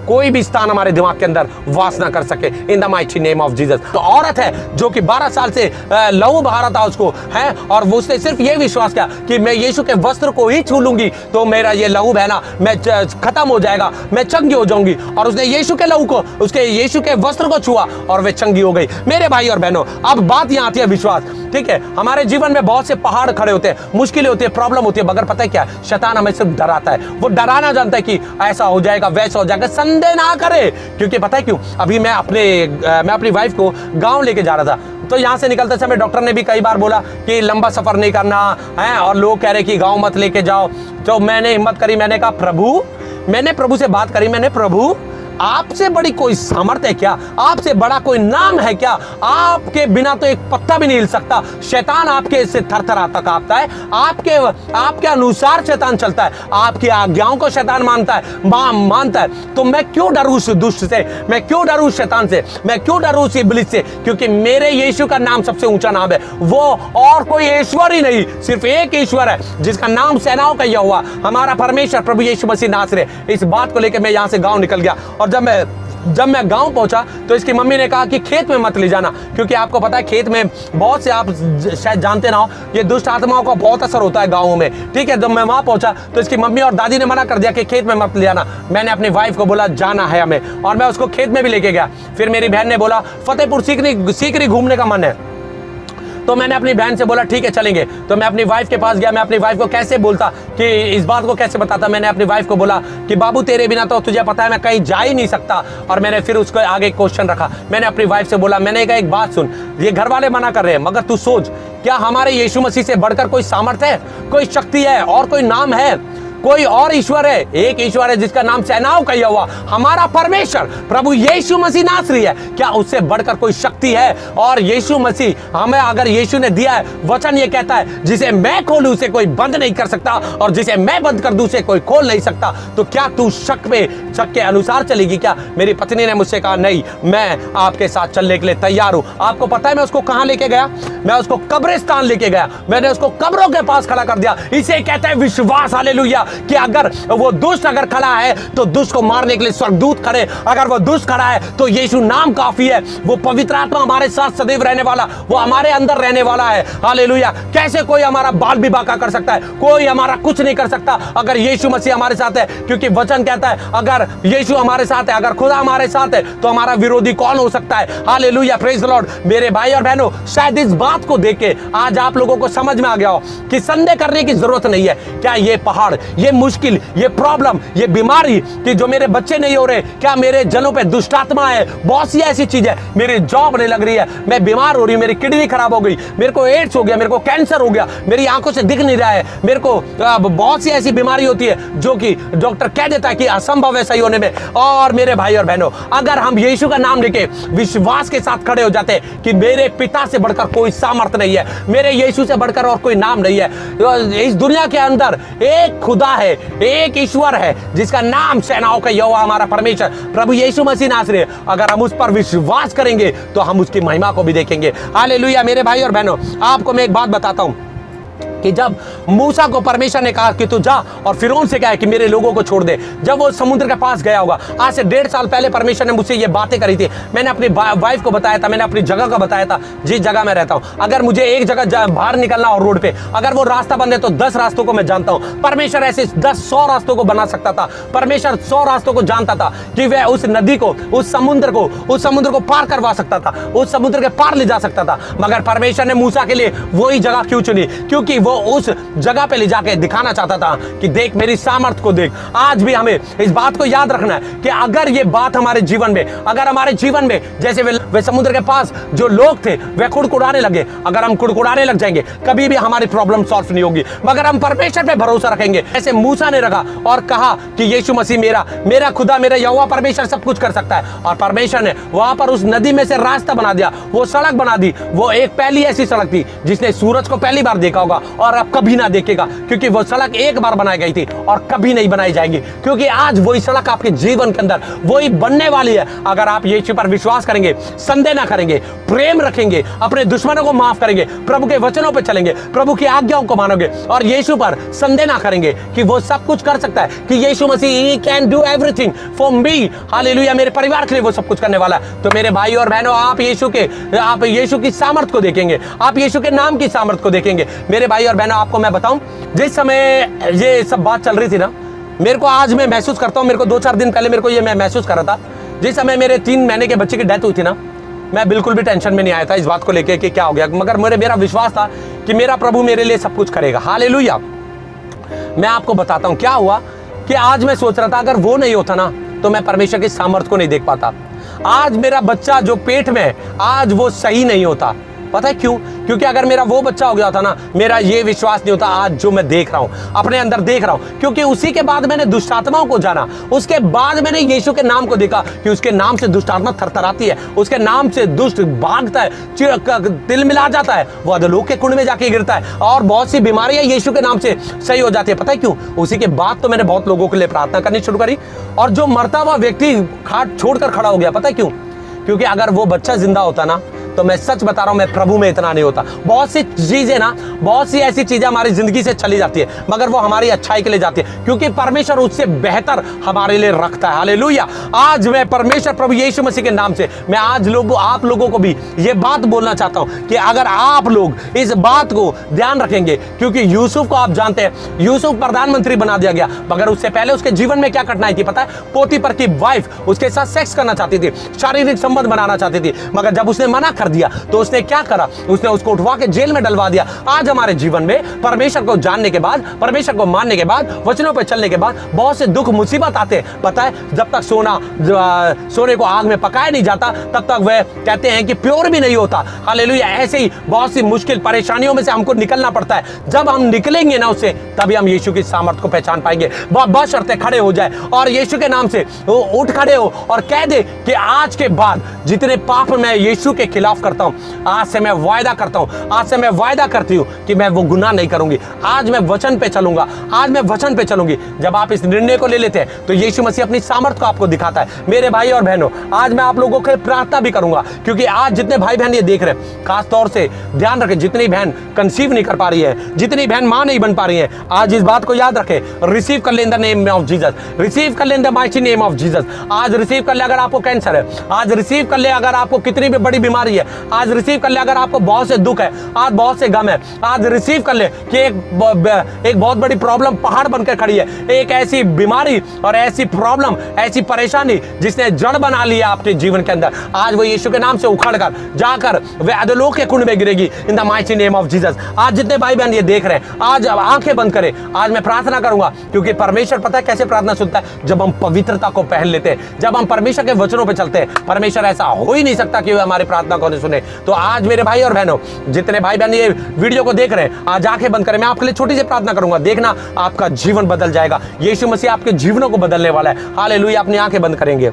कोई भी स्थान हमारे दिमाग के अंदर वास ना कर सके in the mighty name of Jesus. तो औरत है जो कि 12 साल से लहू बहा रहा था उसको, है, और वो उसने सिर्फ ये विश्वास किया कि मैं यीशु के वस्त्र को ही छू लूंगी तो मेरा ये लहू बहना मैं खत्म हो जाएगा, मैं चंगी हो जाऊंगी। और उसने यीशु के लहू को, उसके यीशु के वस्त्र को छुआ और वे चंगी हो गई। मेरे भाई और बहनों, अब बात यहां आती है विश्वास। ठीक है, हमारे जीवन में बहुत से पहाड़ खड़े होते हैं, मुश्किलें होती है, प्रॉब्लम होती है, मगर पता है क्या, शैतान हमें सिर्फ डराता है। वो डराना जानता है कि ऐसा हो जाएगा, वैसा हो जाएगा। संदेह ना करे, क्योंकि पता है क्यों, अभी मैं अपनी वाइफ को गांव लेके जा रहा था, तो यहां से निकलते समय डॉक्टर ने भी कई बार बोला कि लंबा सफर नहीं करना है, और लोग कह रहे कि गांव मत लेके जाओ। तो मैंने हिम्मत करी, मैंने कहा प्रभु, मैंने प्रभु से बात करी, मैंने प्रभु आपसे बड़ी कोई सामर्थ्य है क्या? आपसे बड़ा कोई नाम है क्या? आपके बिना तो एक पत्ता भी नहीं हिल सकता। शैतान आपके से थरथराता कांपता है, आपके अनुसार शैतान चलता है, आपकी आज्ञाओं को शैतान मानता है। तो मैं क्यों डरूं उस दुष्ट से, मैं क्यों डरूं शैतान से, मैं क्यों डरूं उस इब्लीस से? क्योंकि मेरे यीशु का नाम सबसे ऊंचा नाम है। वो और कोई ईश्वर ही नहीं, सिर्फ एक ईश्वर है जिसका नाम सेनाओं का यहोवा, हमारा परमेश्वर प्रभु यीशु मसीह नासरी। इस बात को लेकर मैं यहां से गांव निकल गया, और जब मैं गांव पहुंचा तो इसकी मम्मी ने कहा कि खेत में मत ले जाना, क्योंकि आपको पता है खेत में बहुत से, आप शायद जानते ना हो, ये दुष्ट आत्माओं का बहुत असर होता है गांवों में। ठीक है, जब मैं वहां पहुंचा तो इसकी मम्मी और दादी ने मना कर दिया कि खेत में मत ले जाना। मैंने अपनी वाइफ को बोला जाना है हमें, और मैं उसको खेत में भी लेके गया। फिर मेरी बहन ने बोला फतेहपुर सीकरी घूमने का मन है, तो मैंने अपनी बहन से बोला ठीक है चलेंगे। तो मैं अपनी वाइफ के पास गया, मैं अपनी वाइफ को कैसे बोलता कि इस बात को कैसे बताता, मैंने अपनी वाइफ को बोला कि बाबू तेरे बिना तो तुझे पता है मैं कहीं जा ही नहीं सकता। और मैंने फिर उसको आगे क्वेश्चन रखा, मैंने अपनी वाइफ से बोला, मैंने कहा एक बात सुन, ये घर वाले मना कर रहे हैं, मगर तू सोच, क्या हमारे यीशु मसीह से बढ़कर कोई सामर्थ्य है, कोई शक्ति है और कोई नाम है? कोई और ईश्वर है? एक ईश्वर है जिसका नाम सेनाओं का यहोवा, हमारा परमेश्वर प्रभु यीशु मसीह नासरी है। क्या उससे बढ़कर कोई शक्ति है? और यीशु मसीह हमें, अगर यीशु ने दिया है वचन, ये कहता है जिसे मैं खोलूं उसे कोई बंद नहीं कर सकता, और जिसे मैं बंद कर दूं उसे कोई खोल नहीं सकता। तो क्या तू शक के अनुसार चलेगी क्या? मेरी पत्नी ने मुझसे कहा नहीं, मैं आपके साथ चलने के लिए तैयार हूं। आपको पता है मैं उसको कहां लेके गया? मैं उसको कब्रिस्तान लेके गया, मैंने उसको कब्रों के पास खड़ा कर दिया। इसे कहते हैं विश्वास। हालेलुया। कि अगर वो दुष्ट अगर खड़ा है तो दुष्ट को मारने के लिए स्वर्गदूत खड़े, अगर वो दुष्ट खड़ा है तो यीशु नाम काफी है। वो पवित्र आत्मा हमारे साथ सदैव रहने वाला, वो हमारे अंदर रहने वाला है। हालेलुया। कैसे कोई हमारा बाल भी बांका कर सकता है? कोई हमारा कुछ नहीं कर सकता अगर यीशु मसीह हमारे साथ है, क्योंकि वचन कहता है अगर यीशु हमारे साथ है, अगर खुदा हमारे साथ है तो हमारा विरोधी कौन हो सकता है? हालेलुया। Praise the Lord. मेरे भाई और बहनों, शायद इस बात को देख के आज आप लोगों को समझ में आ गया हो कि संदेह करने की जरूरत नहीं है। क्या ये पहाड़, ये मुश्किल, ये प्रॉब्लम, ये बीमारी कि जो मेरे बच्चे नहीं हो रहे, क्या मेरे जनों पे दुष्ट आत्मा है? बहुत सी ऐसी चीज है, मेरी जॉब नहीं लग रही है, मैं बीमार हो रही हूं, मेरी किडनी खराब हो गई, मेरे को एड्स हो गया, मेरे को कैंसर हो गया, मेरी आंखों से दिख नहीं रहा है, मेरे को बहुत सी ऐसी बीमारी होती है जो कि डॉक्टर कह देता है कि असंभव है सही होने में। और मेरे भाई और बहनों, अगर हम यीशु का नाम लेके विश्वास के साथ खड़े हो जाते हैं कि मेरे पिता से बढ़कर कोई सामर्थ नहीं है, मेरे यीशु से बढ़कर और कोई नाम नहीं है, इस दुनिया के अंदर एक खुदा है, एक ईश्वर है जिसका नाम सेनाओं का यहोवा हमारा परमेश्वर प्रभु यीशु मसीह नासरी है। अगर हम उस पर विश्वास करेंगे तो हम उसकी महिमा को भी देखेंगे। हालेलुया। मेरे भाई और बहनों, आपको मैं एक बात बताता हूं कि जब मूसा को परमेश्वर ने कहा कि तू जा और फिरौन से कहा कि मेरे लोगों को छोड़ दे, जब वो समुद्र के पास गया होगा, आज से 1.5 साल पहले परमेश्वर ने मुझसे ये बातें करी थी। मैंने अपनी वाइफ को बताया था, मैंने अपनी जगह का बताया था जिस जगह मैं रहता हूं। अगर मुझे एक जगह बाहर निकलना और रोड पे अगर वो रास्ता बंद है तो 10 रास्तों को मैं जानता हूं। परमेश्वर ऐसे 100 रास्तों को बना सकता था। परमेश्वर 100 रास्तों को जानता था कि वह उस नदी को, उस समुद्र को पार करवा सकता था, उस समुद्र के पार ले जा सकता था। मगर परमेश्वर ने मूसा के लिए वही जगह क्यों चुनी? क्योंकि वो उस जगह पे ले जाके दिखाना चाहता था कि देख मेरी सामर्थ को देख। आज भी हमें इस बात को याद रखना है कि अगर ये बात हमारे जीवन में, अगर हमारे जीवन में जैसे वे समुद्र के पास जो लोग थे वे कुड़कुड़ाने लगे, अगर हम कुड़कुड़ाने लग जाएंगे कभी भी हमारी प्रॉब्लम सॉल्व नहीं होगी। मगर हम परमेश्वर पे भरोसा रखेंगे, ऐसे मूसा ने रखा और कहा कि यीशु मसीह मेरा खुदा, मेरा यहोवा परमेश्वर सब कुछ कर सकता है। और परमेश्वर ने वहां पर उस नदी में से रास्ता बना दिया, वो सड़क बना दी। वो एक पहली ऐसी सड़क थी जिसने सूरज को पहली बार देखा होगा और अब कभी ना देखेगा, क्योंकि वो सड़क एक बार बनाई गई थी और कभी नहीं बनाई जाएगी, क्योंकि आज वही सड़क आपके जीवन के अंदर वही बनने वाली है। अगर आप यीशु पर विश्वास करेंगे, संदेह ना करेंगे, प्रेम रखेंगे, अपने दुश्मनों को माफ करेंगे, प्रभु के वचनों पर चलेंगे, प्रभु की आज्ञाओं को मानोगे और यीशु पर संदेह ना करेंगे कि वो सब कुछ कर सकता है, कि यीशु मसीह ही can do everything for me. Hallelujah. मेरे परिवार के लिए वो सब कुछ करने वाला है। तो मेरे भाई और बहनों, आप यीशु की सामर्थ को देखेंगे, आप यीशु के नाम की सामर्थ को देखेंगे। मेरे भाई और बहनों, आपको मैं बताऊं, जिस समय ये सब बात चल रही थी ना, मेरे को आज मैं महसूस करता हूं, मेरे को 2-4 दिन पहले मेरे को ये मैं महसूस कर रहा था, जिस समय मेरे 3 महीने के बच्चे की डेथ हुई थी ना, मैं बिल्कुल भी टेंशन में नहीं आया था इस बात को लेके कि क्या हो गया, मगर मेरा विश्वास था कि मेरा प्रभु मेरे लिए सब कुछ करेगा। हालेलुया। मैं आपको बताता हूं क्या हुआ कि आज मैं सोच रहा था अगर वो नहीं होता ना तो मैं परमेश्वर की सामर्थ को नहीं देख पाता। आज मेरा बच्चा जो पेट में, आज वो सही नहीं होता। पता है क्यों? क्योंकि अगर मेरा वो बच्चा हो गया था ना, मेरा ये विश्वास नहीं होता आज जो मैं देख रहा हूं, अपने अंदर देख रहा हूं। क्योंकि उसी के बाद मैंने दुष्ट आत्माओं को जाना, उसके बाद मैंने यीशु के नाम को देखा कि उसके नाम से दुष्ट आत्मा थरथराती है, उसके नाम से दुष्ट भागता है, दिल मिला जाता है, वो अधोलोक के कुंड में जाके गिरता है और बहुत सी बीमारियां यीशु के नाम से सही हो जाती है। पता है क्यों? उसी के बाद तो मैंने बहुत लोगों के लिए प्रार्थना करनी शुरू करी और जो मरता हुआ व्यक्ति खाट छोड़कर खड़ा हो गया। पता है क्यों? क्योंकि अगर वो बच्चा जिंदा होता ना तो मैं सच बता रहा हूं, मैं प्रभु में इतना नहीं होता। बहुत सी चीजें ना, बहुत सी ऐसी चीजें हमारी जिंदगी से चली जाती है, मगर वो हमारी अच्छाई के लिए जाती है, क्योंकि परमेश्वर उससे बेहतर हमारे लिए रखता है। हालेलुया। आज मैं परमेश्वर प्रभु यीशु मसीह के नाम से मैं आज आप लोगों को भी ये बात बोलना चाहता हूं कि अगर आप लोग इस बात को ध्यान रखेंगे, क्योंकि यूसुफ को आप जानते हैं, यूसुफ प्रधानमंत्री बना दिया गया, मगर उससे पहले उसके जीवन में क्या कठिनाई थी पता है? पोतीफर की वाइफ उसके साथ सेक्स करना चाहती थी, शारीरिक संबंध बनाना चाहती थी, मगर जब उसने मना कर दिया, तो उसने क्या करा, उसने उसको उठवा के जेल में डलवा दिया। आज हमारे जीवन में परमेश्वर को जानने के बाद, परमेश्वर को मानने के बाद, वचनों पर चलने के बाद बहुत से दुख मुसीबत आते हैं। पता है, जब तक सोने को आग में पकाया नहीं जाता तब तक वह कहते हैं कि प्योर भी नहीं होता। हालेलुया। ऐसे ही बहुत सी मुश्किल परेशानियों में से हमको निकलना पड़ता है। जब हम निकलेंगे ना उससे, तभी हम यीशु की सामर्थ को पहचान पाएंगे। बशर्ते खड़े हो जाए और यीशु के नाम से उठ खड़े हो और कह दे कि आज के बाद जितने पाप मैं यीशु के खिलाफ करता हूं, आज से मैं वायदा करता हूं, आज से मैं वायदा करती हूं कि मैं वो गुनाह नहीं करूंगी। आज मैं वचन पे चलूंगा, आज मैं वचन पे चलूंगी। जब आप इस निर्णय को ले लेते हैं तो यीशु मसीह अपनी सामर्थ को आपको दिखाता है। मेरे भाई और बहनों, आज मैं आप लोगों को प्रार्थना भी करूंगा, क्योंकि आज जितने भाई बहन ये देख रहे हैं, खास तौर से ध्यान रखें, जितनी बहन कंसीव नहीं कर पा रही है, जितनी बहन मां नहीं बन पा रही है, आज इस बात को याद रखें, रिसीव कर ले इन the name of Jesus, receive कर ले इन the mighty name of Jesus. आज रिसीव कर ले अगर आपको कैंसर है, आज रिसीव कर ले अगर आपको कितनी भी बड़ी बीमारी है, आज रिसीव कर ले अगर आपको बहुत से दुख है, आज बहुत से गम है, आज रिसीव कर ले कि एक बहुत बड़ी प्रॉब्लम पहाड़ बनकर खड़ी है, एक ऐसी बीमारी और ऐसी प्रॉब्लम, ऐसी परेशानी जिसने जड़ बना लिया आपके जीवन के अंदर, आज वो यीशु के नाम से उखड़कर जाकर वे अधोलोक के कुंड में गिरेगी in the mighty name of Jesus. आज जितने भाई बहन ये देख रहे हैं, आज आंखें बंद करें, आज मैं प्रार्थना करूंगा, क्योंकि परमेश्वर पता है कैसे प्रार्थना सुनता है, जब हम पवित्रता को पहन लेते हैं, जब हम परमेश्वर के वचनों पे चलते हैं। परमेश्वर ऐसा हो ही नहीं सकता कि वह हमारी प्रार्थना को नहीं सुने। तो आज मेरे भाई और बहनों, जितने भाई बहन ये वीडियो को देख रहे हैं, आज आंखें बंद करें, मैं आपके लिए छोटी सी प्रार्थना करूंगा, देखना आपका जीवन बदल जाएगा। यीशु मसीह आपके जीवनों को बदलने वाला है। हालेलुया। अपनी आंखें बंद करेंगे।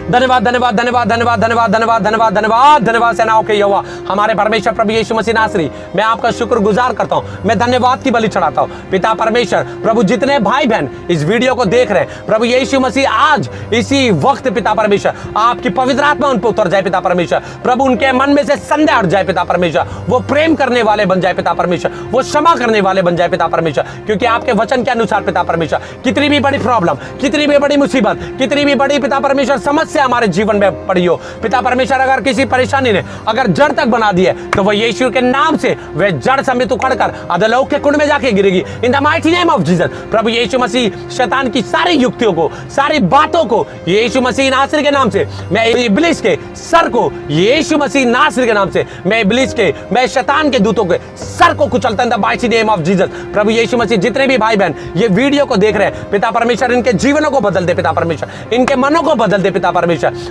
धन्यवाद धन्यवाद धन्यवाद धन्यवाद धन्यवाद धन्यवाद धन्यवाद धन्यवाद धन्यवाद सेनाओं के यहोवा हमारे परमेश्वर प्रभु यीशु मसीह नासरी, मैं आपका शुक्रगुजार करता हूं, मैं धन्यवाद की बलि चढ़ाता हूं। पिता परमेश्वर प्रभु, जितने भाई बहन इस वीडियो को देख रहे हैं, प्रभु यीशु मसीह आज इसी वक्त पिता परमेश्वर आपकी पवित्र आत्मा उन पर उतर जाए पिता परमेश्वर। प्रभु उनके मन में से संदेह हट जाए पिता परमेश्वर, वो प्रेम करने वाले बन जाए पिता परमेश्वर, वो क्षमा करने वाले बन जाए पिता परमेश्वर, क्योंकि आपके वचन के अनुसार पिता परमेश्वर कितनी भी बड़ी प्रॉब्लम, कितनी भी बड़ी मुसीबत, कितनी भी बड़ी पिता परमेश्वर समस्या हमारे जीवन में पड़ी हो, पिता परमेश्वर अगर किसी परेशानी ने अगर जड़ तक बना दी है, तो वह यीशु के नाम से वह जड़ समेत उखड़कर अधोलोक के कुंड में जाके गिरेगी in the mighty name of Jesus. प्रभु यीशु मसीह शैतान की सारी युक्तियों को, सारी बातों को यीशु मसीह नासरी के नाम से, मैं इब्लिस के सर को यीशु मसीह नासरी के नाम से, मैं इब्लिस के, मैं शैतान के दूतों के सर को कुचलता in the mighty name of Jesus. प्रभु यीशु मसीह जितने भी भाई बहन ये वीडियो को देख रहे हैं, पिता परमेश्वर इनके जीवनों को बदल दे पिता परमेश्वर, इनके मनों को बदल दे पिता परमेश्वर।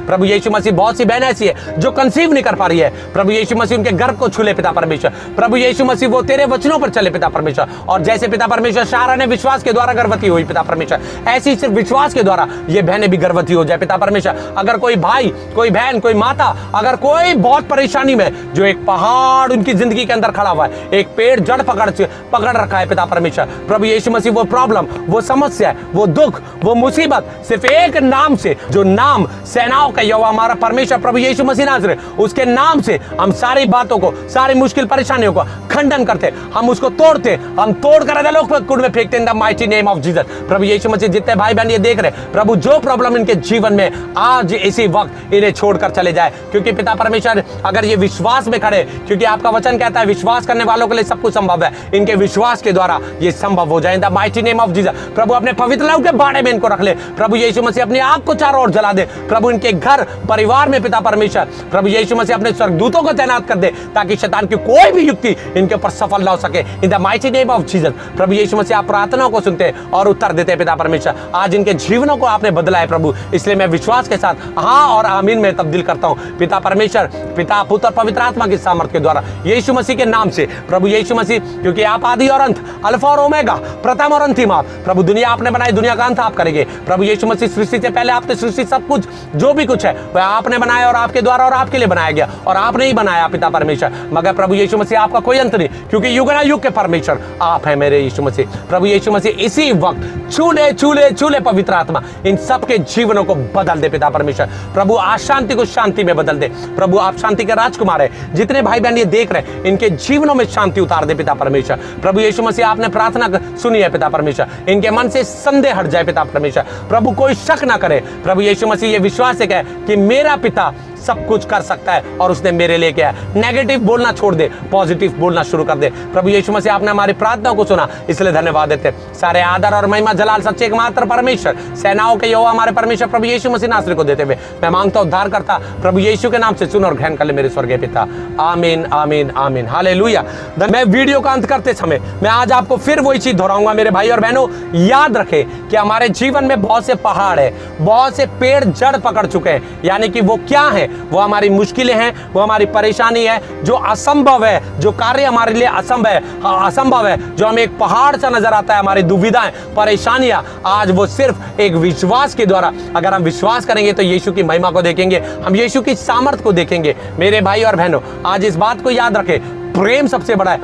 प्रभु यीशु मसीह बहुत सी बहन ऐसी है जो कंसीव नहीं कर पा रही है, प्रभु यीशु मसीह उनके गर्भ को छू ले पिता परमेश्वर। प्रभु यीशु मसीह वो तेरे वचनों पर चले पिता परमेश्वर, और जैसे पिता परमेश्वर सारा ने विश्वास के द्वारा गर्भवती हुई पिता परमेश्वर, ऐसी सिर्फ विश्वास के द्वारा ये बहनें भी गर्भवती हो जाए पिता परमेश्वर। अगर कोई भाई, कोई बहन, कोई माता अगर कोई बहुत परेशानी में, जो एक पहाड़ उनकी जिंदगी के अंदर खड़ा हुआ है, एक पेड़ जड़ पकड़ रखा है पिता परमेश्वर, प्रभु यीशु मसीह वो प्रॉब्लम, वो समस्या, वो दुख, वो मुसीबत सिर्फ एक नाम से, जो नाम सेनाओं का यहोवा हमारा परमेश्वर प्रभु यीशु मसीह नाज़री, उसके नाम से हम सारी बातों को, सारी मुश्किल परेशानियों को खंडन करते, हम उसको तोड़ते, हम तोड़कर अधोलोक के कुंड में फेंकते in the mighty name of Jesus. प्रभु यीशु मसीह जितने भाई बहन ये देख रहे, प्रभु जो प्रॉब्लम इनके जीवन में आज इसी वक्त इन्हें छोड़कर चले जाए, क्योंकि पिता परमेश्वर अगर ये विश्वास में खड़े, क्योंकि आपका वचन कहता है विश्वास करने वालों के लिए सब कुछ संभव है, इनके विश्वास के द्वारा ये संभव हो जाए in the mighty name of Jesus. प्रभु अपने पवित्र लहू के बाड़े में इनको रख ले, प्रभु यीशु मसीह अपनी आग को चारों ओर जला दे, प्रभु इनके घर परिवार में पिता परमेश्वर प्रभु यीशु मसीह अपने स्वर्गदूतों को तैनात कर दे, ताकि शैतान की कोई भी युक्ति इनके ऊपर सफल ना हो सके in the mighty name of Jesus. प्रभु यीशु मसीह आप प्रार्थनाओं को सुनते हैं और उत्तर देते हैं पिता परमेश्वर। आज इनके जीवनों को आपने बदला है प्रभु, इसलिए मैं विश्वास के साथ हाँ और आमीन में तब्दील करता हूं पिता परमेश्वर, पिता पुत्र पवित्र आत्मा की सामर्थ के द्वारा यीशु मसीह के नाम से। प्रभु यीशु मसीह, क्योंकि आप आदि और अंत, अल्फा और ओमेगा, प्रथम और अंतिम आप प्रभु, दुनिया आपने बनाई, दुनिया का अंत आप करेंगे। प्रभु यीशु मसीह सृष्टि से पहले आपने सृष्टि सब कुछ जो भी कुछ है वह आपने बनाया और आपके द्वारा और आपके लिए बनाया गया, और आपने ही बनाया पिता परमेश्वर। मगर प्रभु यीशु मसीह आपका कोई अंत नहीं, क्योंकि युग ना युग के परमेश्वर आप है मेरे यीशु मसीह। प्रभु यीशु मसीह इसी वक्त चूले चूले चूले पवित्र आत्मा इन सबके जीवनों को बदल दे पिता परमेश्वर। प्रभु अशांति को शांति में बदल दे, प्रभु आप शांति के राजकुमार है। जितने भाई बहन ये देख रहे हैं इनके जीवनों में शांति उतार दे पिता परमेश्वर। प्रभु यीशु मसीह आपने प्रार्थना सुनी है पिता परमेश्वर, इनके मन से संदेह हट जाए पिता परमेश्वर। प्रभु कोई शक ना करे, प्रभु यीशु मसीह ये विश्वास है कि मेरा पिता सब कुछ कर सकता है और उसने मेरे लिए किया है। नेगेटिव बोलना छोड़ दे, पॉजिटिव बोलना शुरू कर दे। प्रभु यीशु मसीह आपने हमारी प्रार्थना को सुना, इसलिए धन्यवाद देते हैं। सारे आदर और महिमा जलाल सच्चे एकमात्र परमेश्वर सेनाओं के यहोवा हमारे परमेश्वर प्रभु यीशु मसीह नासरी को देते हुए मैं मांगता हूं उद्धार करता प्रभु यीशु के नाम से सुन और ग्रहण कर ले मेरे स्वर्गीय पिता। आमीन आमीन आमीन हालेलुया। मैं वीडियो का अंत करते समय मैं आज आपको फिर वही चीज दोहराऊंगा मेरे भाई और बहनों, याद रखें कि हमारे जीवन में बहुत से पहाड़ है, बहुत से पेड़ जड़ पकड़ चुके हैं। यानी कि वो क्या है? वो हमारी मुश्किलें हैं, वो हमारी परेशानी है, जो असंभव है, जो कार्य हमारे लिए असंभव है, जो हमें एक पहाड़ सा नजर आता है, हमारी दुविधाएं, परेशानियां, आज वो सिर्फ एक विश्वास के द्वारा, अगर हम विश्वास करेंगे तो यीशु की महिमा को देखेंगे, हम यीशु की सामर्थ को देखेंगे। मेरे भाई और बहनों, आज इस बात को याद रखें, प्रेम सबसे बड़ा है।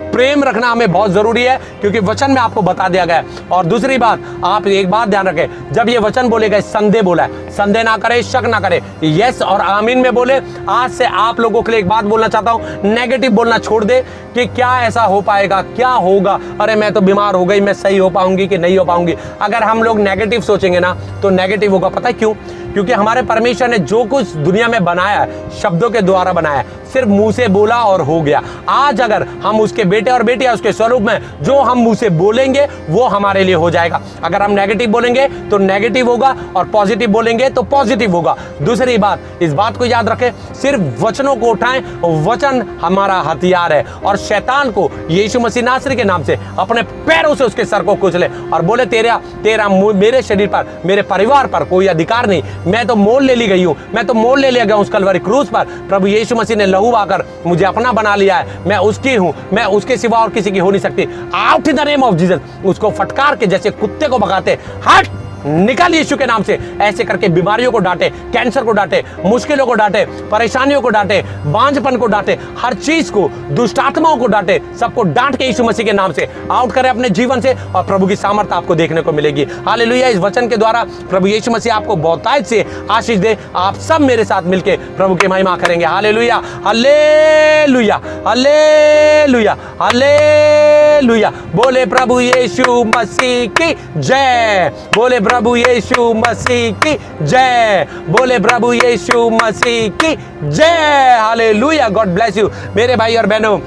प्रेम रखना हमें बहुत जरूरी है, क्योंकि वचन में आपको बता दिया गया है। और दूसरी बात, आप एक बात ध्यान रखें, जब ये वचन बोले गए, संदेह बोला है, संदेह ना करे, शक ना करे, यस और आमीन में बोले। आज से आप लोगों के लिए एक बात बोलना चाहता हूं, नेगेटिव बोलना छोड़ दे कि क्या ऐसा हो पाएगा, क्या होगा, अरे मैं तो बीमार हो गई, मैं सही हो पाऊंगी कि नहीं हो पाऊंगी। अगर हम लोग नेगेटिव सोचेंगे ना तो नेगेटिव होगा। पता है क्यों? क्योंकि हमारे परमेश्वर ने जो कुछ दुनिया में बनाया है, शब्दों के द्वारा बनाया है, सिर्फ मुंह से बोला और हो गया। आज अगर हम उसके बेटे और बेटियां उसके स्वरूप में, जो हम मुंह से बोलेंगे वो हमारे लिए हो जाएगा। अगर हम नेगेटिव बोलेंगे तो नेगेटिव होगा, और पॉजिटिव बोलेंगे तो पॉजिटिव होगा। दूसरी बात, इस बात को याद रखें, सिर्फ वचनों को उठाएं, वचन हमारा हथियार है। और शैतान को यीशु मसीह नासरी के नाम से अपने पैरों से उसके सर को कुचले और बोले, तेरा मेरे शरीर पर, मेरे परिवार पर कोई अधिकार नहीं। मैं तो मोल ले ली गई हूं, मैं तो मोल ले लिया गया हूं उस कलवरी क्रूस पर। प्रभु यीशु मसीह ने लहू आकर मुझे अपना बना लिया है, मैं उसकी हूं, मैं उसके सिवा और किसी की हो नहीं सकती। Out in the name of Jesus, उसको फटकार के जैसे कुत्ते को भगाते, हट निकल यीशु के नाम से। ऐसे करके बीमारियों को डांटे, कैंसर को डांटे, मुश्किलों को डांटे, परेशानियों को डांटे, बांझपन को डांटे, हर चीज को, दुष्ट आत्माओं को डांटे, सबको डांट के यीशु मसीह के नाम से आउट करें अपने जीवन से, और प्रभु की सामर्थ्य आपको देखने को मिलेगी। हालेलुया। इस वचन के द्वारा प्रभु यीशु मसीह आपको बहुतायत से आशीष दे। आप सब मेरे साथ मिलकर प्रभु की महिमा करेंगे। Hallelujah hallelujah hallelujah hallelujah. बोले प्रभु यीशु मसीह की जय, बोले प्रभु यीशु मसीह की जय, बोले प्रभु यीशु मसीह की जय। हालेलुया। गॉड ब्लेस यू मेरे भाई और बहनों।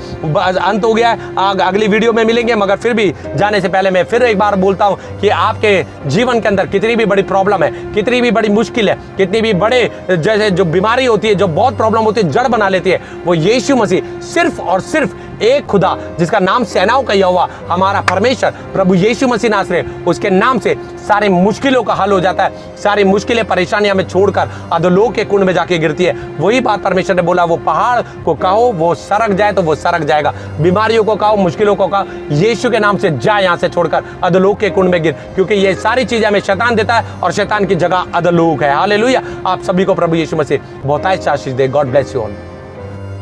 अंत हो गया है, अगली वीडियो में मिलेंगे, मगर फिर भी जाने से पहले मैं फिर एक बार बोलता हूं कि आपके जीवन के अंदर कितनी भी बड़ी प्रॉब्लम है, कितनी भी बड़ी मुश्किल है, कितनी भी बड़े जैसे जो बीमारी होती है, जो बहुत प्रॉब्लम होती है, जड़ बना लेती है, वो यीशु मसीह सिर्फ और सिर्फ एक खुदा जिसका नाम सेनाओं का यहोवा हमारा परमेश्वर प्रभु यीशु मसीह नासरी, उसके नाम से सारी मुश्किलों का हल हो जाता है। सारी मुश्किलें, परेशानियां में छोड़कर अधोलोक के कुंड में जाके गिरती है। वही बात परमेश्वर ने बोला, वो पहाड़ को कहो वो सरक जाए तो वो सरक जाएगा। बीमारियों को कहो, मुश्किलों को कहो, यीशु के नाम से जा यहां से छोड़कर अधोलोक के कुंड में गिर, क्योंकि ये सारी चीजें हमें शैतान देता है और शैतान की जगह अधोलोक है। हालेलुया। आप सभी को प्रभु यीशु मसीह बहुत आशीष दे। God bless you all.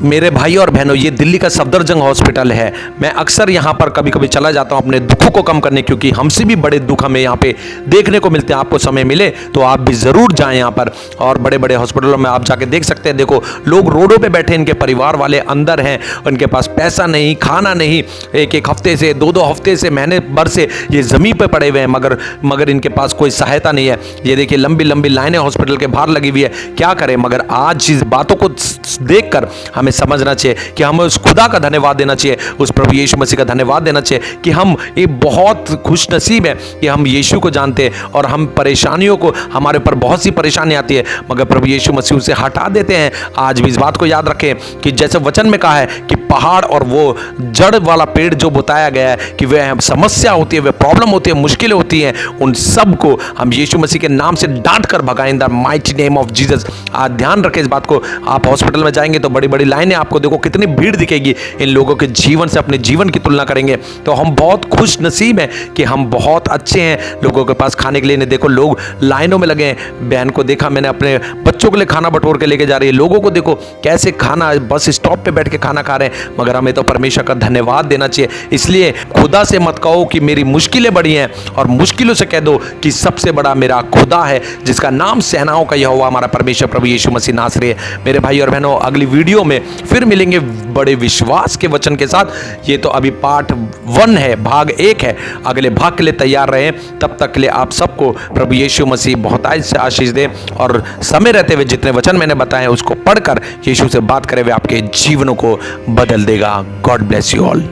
मेरे भाई और बहनों, ये दिल्ली का सफदरजंग हॉस्पिटल है। मैं अक्सर यहाँ पर कभी कभी चला जाता हूँ अपने दुखों को कम करने, क्योंकि हमसे भी बड़े दुख हमें यहाँ पे देखने को मिलते हैं। आपको समय मिले तो आप भी ज़रूर जाएं यहाँ पर, और बड़े बड़े हॉस्पिटलों में आप जाके देख सकते हैं। देखो, लोग रोडों पे बैठे, इनके परिवार वाले अंदर हैं, उनके पास पैसा नहीं, खाना नहीं, एक हफ्ते से, दो हफ्ते से, महीने भर से ये ज़मीन पर पड़े हुए हैं, मगर इनके पास कोई सहायता नहीं है। ये देखिए, लंबी लंबी लाइनें हॉस्पिटल के बाहर लगी हुई है। क्या करें? मगर आज इस बातों को देख कर हमें समझना चाहिए कि हमें उस खुदा का धन्यवाद देना चाहिए, उस प्रभु यीशु मसीह का धन्यवाद देना चाहिए कि हम ये बहुत खुश नसीब है कि हम यीशु को जानते हैं, और हम परेशानियों को, हमारे ऊपर बहुत सी परेशानी आती है, मगर प्रभु यीशु मसीह उसे हटा देते हैं। आज भी इस बात को याद रखें कि जैसे वचन में कहा है कि पहाड़ और वो जड़ वाला पेड़ जो बताया गया है कि वह समस्या होती है, वह प्रॉब्लम होती है, मुश्किलें होती हैं, उन सब को हम यीशु मसीह के नाम से डांट कर भगाएं in the mighty name of Jesus. आज ध्यान रखें इस बात को। आप हॉस्पिटल में जाएंगे तो बड़ी बड़ी लाइनें, आपको देखो कितनी भीड़ दिखेगी। इन लोगों के जीवन से अपने जीवन की तुलना करेंगे तो हम बहुत खुश नसीब हैं कि हम बहुत अच्छे हैं। लोगों के पास खाने के लिए नहीं, देखो लोग लाइनों में लगे हैं। बहन को देखा मैंने, अपने बच्चों के लिए खाना बटोर के लेके जा रही है। लोगों को देखो कैसे खाना, बस स्टॉप पे बैठ के खाना खा रहे हैं। मगर हमें तो परमेश्वर का धन्यवाद देना चाहिए। इसलिए खुदा से मत कहो कि मेरी मुश्किलें बड़ी हैं, और मुश्किलों से कह दो कि सबसे बड़ा मेरा खुदा है, जिसका नाम सेनाओं का यहोवा हमारा परमेश्वर प्रभु यीशु मसीह नासरी है। मेरे भाई और बहनों, अगली वीडियो में फिर मिलेंगे बड़े विश्वास के वचन के साथ। ये तो अभी पार्ट 1 है, भाग 1 है। अगले भाग के लिए तैयार रहे। तब तक के लिए आप सबको प्रभु यीशु मसीह बहुत से आशीष दे, और समय रहते हुए जितने वचन मैंने बताए उसको पढ़कर यीशु से बात करे हुए आपके जीवनों को बदल देगा। God bless you all.